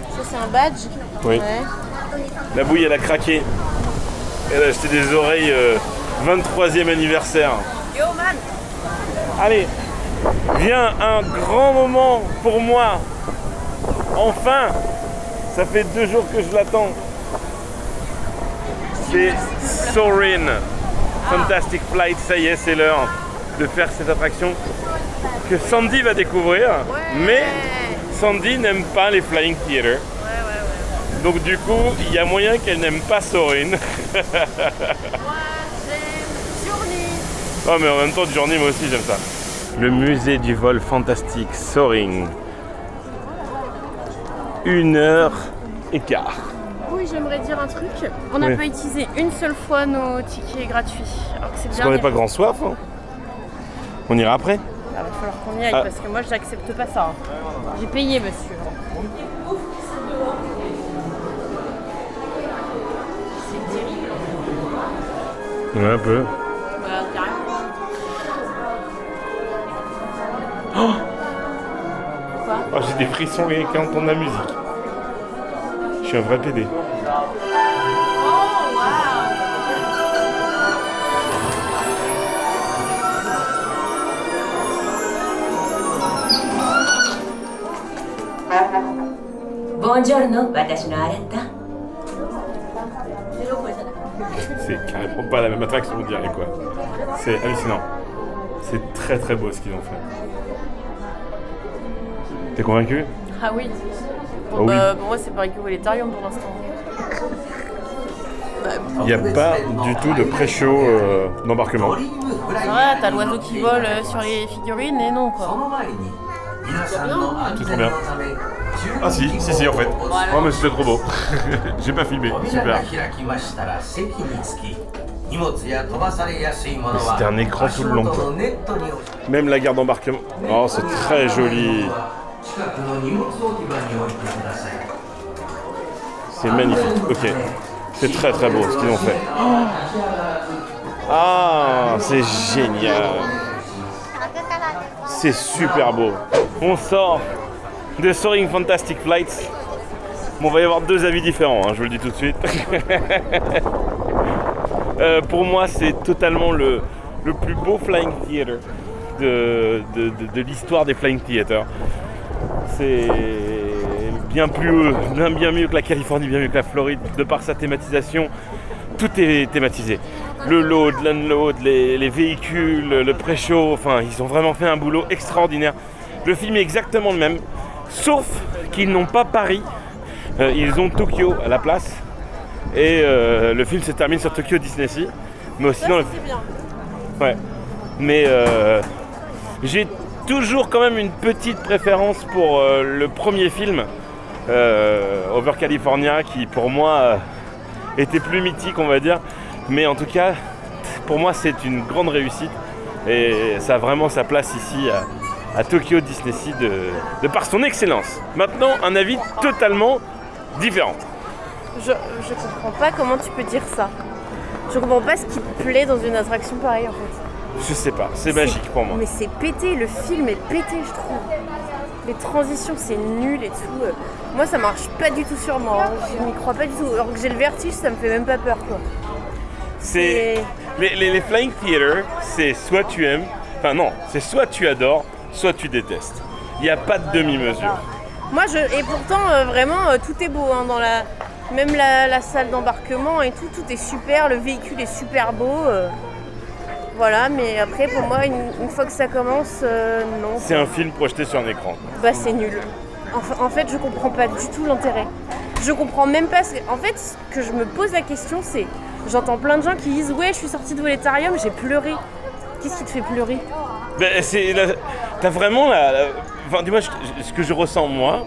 Ça c'est un badge. Oui. Ouais. La bouille, elle a craqué. Elle a acheté des oreilles 23e anniversaire. Yo man. Allez, vient un grand moment pour moi. Enfin, ça fait 2 jours que je l'attends. C'est Soarin' Fantastic Flight, ça y est, c'est l'heure de faire cette attraction que Sandy va découvrir. Mais Sandy n'aime pas les Flying Theater. Donc du coup, il y a moyen qu'elle n'aime pas Soarin'. Moi j'aime Journey. Oh mais en même temps, Journey, moi aussi j'aime ça. Le musée du vol fantastique Soarin'. 1h15. Oui, j'aimerais dire un truc. On n'a pas utilisé une seule fois nos tickets gratuits. Alors que c'est Parce qu'on n'a pas grand soif. Hein. On ira après. Il va falloir qu'on y aille parce que moi j'accepte pas ça. J'ai payé monsieur. C'est terrible. Ouais, un peu. Bah, carrément. Oh, Quoi? oh, j'ai des frissons rien qu'à entendre la musique. Je suis un vrai PD. Buongiorno, 私のアレッタ。 C'est carrément pas la même attraction, on dirait quoi. C'est hallucinant. C'est très très beau ce qu'ils ont fait. T'es convaincu? Ah oui. Bon, Oh, bah, oui. moi c'est pas Equivolétarium pour l'instant. Il n'y a pas du tout de pré-show d'embarquement. Ouais, t'as l'oiseau qui vole sur les figurines et non quoi. C'est trop bien. Ah si en fait. Oh mais c'était trop beau. J'ai pas filmé, super. C'était un écran tout le long quoi. Même la gare d'embarquement. Oh c'est très joli. C'est magnifique, ok. C'est très très beau ce qu'ils ont fait. Ah, c'est génial. C'est super beau. On sort de Soaring Fantastic Flights. Bon, on va y avoir deux avis différents, hein, je vous le dis tout de suite. Pour moi, c'est totalement le plus beau Flying Theater de l'histoire des Flying Theaters. C'est bien mieux que la Californie, bien mieux que la Floride, de par sa thématisation. Tout est thématisé. Le load, l'unload, les véhicules, le pré-show, enfin, ils ont vraiment fait un boulot extraordinaire. Le film est exactement le même, sauf qu'ils n'ont pas Paris, ils ont Tokyo à la place. Et le film se termine sur Tokyo Disney-Sea. Mais sinon, c'est bien. Ouais. Mais j'ai toujours quand même une petite préférence pour le premier film, Over California, qui pour moi était plus mythique, on va dire. Mais en tout cas, pour moi, c'est une grande réussite. Et ça a vraiment sa place ici à Tokyo Disney-Sea de par son excellence. Maintenant, un avis totalement différent. Je comprends pas comment tu peux dire ça. Je comprends pas ce qui te plaît dans une attraction pareille en fait. Je sais pas, c'est magique pour moi. Mais c'est pété, le film est pété je trouve. Les transitions c'est nul et tout. Moi ça marche pas du tout sur moi, je n'y crois pas du tout. Alors que j'ai le vertige, ça me fait même pas peur quoi. C'est... Les Flying Theater, c'est soit tu aimes, enfin non, c'est soit tu adores, soit tu détestes. Il n'y a pas de demi-mesure. Moi et pourtant vraiment tout est beau hein, dans même la salle d'embarquement et tout est super, le véhicule est super beau. Voilà, mais après pour moi une fois que ça commence, non. C'est un film projeté sur un écran. Bah c'est nul. En fait je comprends pas du tout l'intérêt. Je comprends même pas. En fait ce que je me pose la question c'est, j'entends plein de gens qui disent ouais je suis sortie de Volétarium, j'ai pleuré. Qu'est-ce qui te fait pleurer? T'as vraiment enfin dis-moi ce que je ressens moi,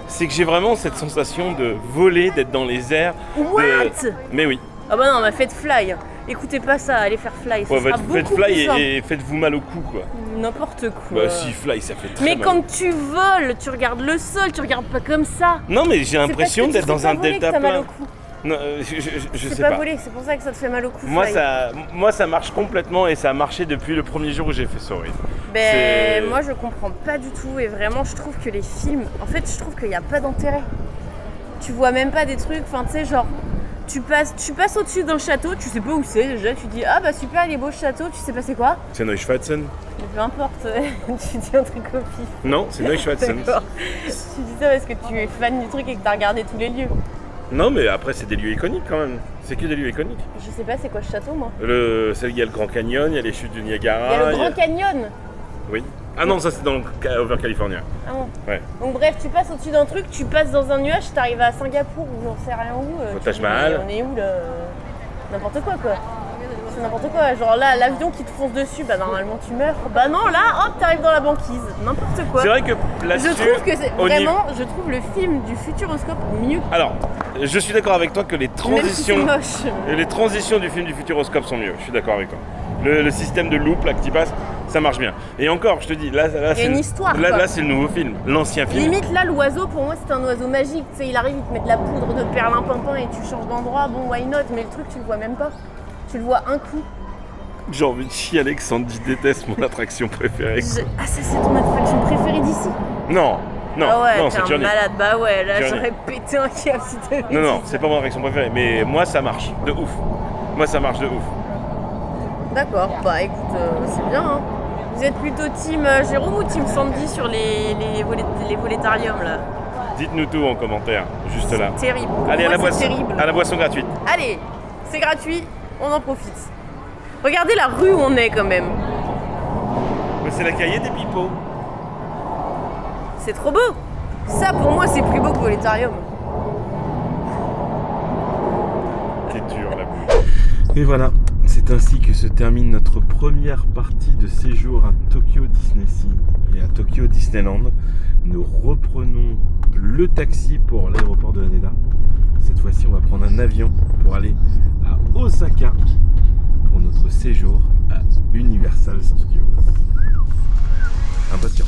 c'est que j'ai vraiment cette sensation de voler, d'être dans les airs. What? Mais oui. Ah bah non, mais faites fly. Écoutez pas ça, allez faire fly. Ouais, faites fly et faites-vous mal au cou quoi. N'importe quoi. Bah si, fly ça fait très mais mal. quand tu voles, tu regardes le sol, tu regardes pas comme ça. Non mais j'ai l'impression d'être dans un delta-plane. Non, je sais pas. Voler, c'est pour ça que ça te fait mal au cou. Moi ça marche complètement et ça a marché depuis le premier jour où j'ai fait Soaring. Moi je comprends pas du tout et vraiment je trouve que les films, en fait je trouve qu'il n'y a pas d'intérêt. Tu vois même pas des trucs, enfin tu sais genre tu passes au-dessus d'un château, tu sais pas où c'est déjà, tu dis ah bah super il est beau ce château, tu sais pas c'est quoi? C'est Neuschwanstein. Mais peu importe, tu dis un truc au pif. Non, c'est Neuschwanstein. D'accord. Tu dis ça parce que tu es fan du truc et que t'as regardé tous les lieux. Non mais après c'est des lieux iconiques quand même, c'est que des lieux iconiques. Je sais pas c'est quoi ce château moi. Il y a le Grand Canyon, il y a les chutes du Niagara. Il y a le Grand Canyon. Oui. Ah non ça c'est dans Over California. Ah bon. Ouais. Donc bref tu passes au-dessus d'un truc, tu passes dans un nuage, t'arrives à Singapour ou j'en sais rien où. Au Taj Mahal. On est où là? N'importe quoi. C'est n'importe quoi, genre là l'avion qui te fonce dessus, bah normalement tu meurs. Bah non là hop t'arrives dans la banquise, n'importe quoi. C'est vrai que là-dessus, je trouve que c'est vraiment, je trouve le film du Futuroscope mieux. Alors, je suis d'accord avec toi que les transitions, même si c'est moche. Les transitions du film du Futuroscope sont mieux, je suis d'accord avec toi. Le système de loop là que tu passes, ça marche bien. Et encore, je te dis, là c'est une histoire. Là c'est le nouveau film, l'ancien film. Limite là l'oiseau pour moi c'est un oiseau magique, tu sais il arrive, il te met de la poudre de perlimpinpin et tu changes d'endroit, bon why not, mais le truc tu le vois même pas. Tu le vois un coup. J'ai envie de chialer que Sandy déteste mon attraction préférée. Ah ça c'est ton attraction préférée d'ici? Non, ah ouais, non, t'es c'est un Journey. malade, bah ouais, là Journey. j'aurais pété un câble si t'avais dit. Non, c'est pas mon attraction préférée, mais moi ça marche, de ouf. Moi ça marche de ouf. D'accord, bah écoute, c'est bien hein. Vous êtes plutôt team Jérôme ou team Sandy sur les volétariums là? Dites-nous tout en commentaire, juste là. Terrible. Allez, Moi, c'est terrible. à la boisson gratuite. Allez, c'est gratuit, on en profite. Regardez la rue où on est quand même. Mais c'est la cahier des pipeaux. C'est trop beau. Ça pour moi c'est plus beau que Volétarium. C'est dur la boue. Et voilà, c'est ainsi que se termine notre première partie de séjour à Tokyo Disney-Sea et à Tokyo Disneyland. Nous reprenons le taxi pour l'aéroport de Haneda. Cette fois-ci, on va prendre un avion pour aller à Osaka pour notre séjour à Universal Studios. Impatient.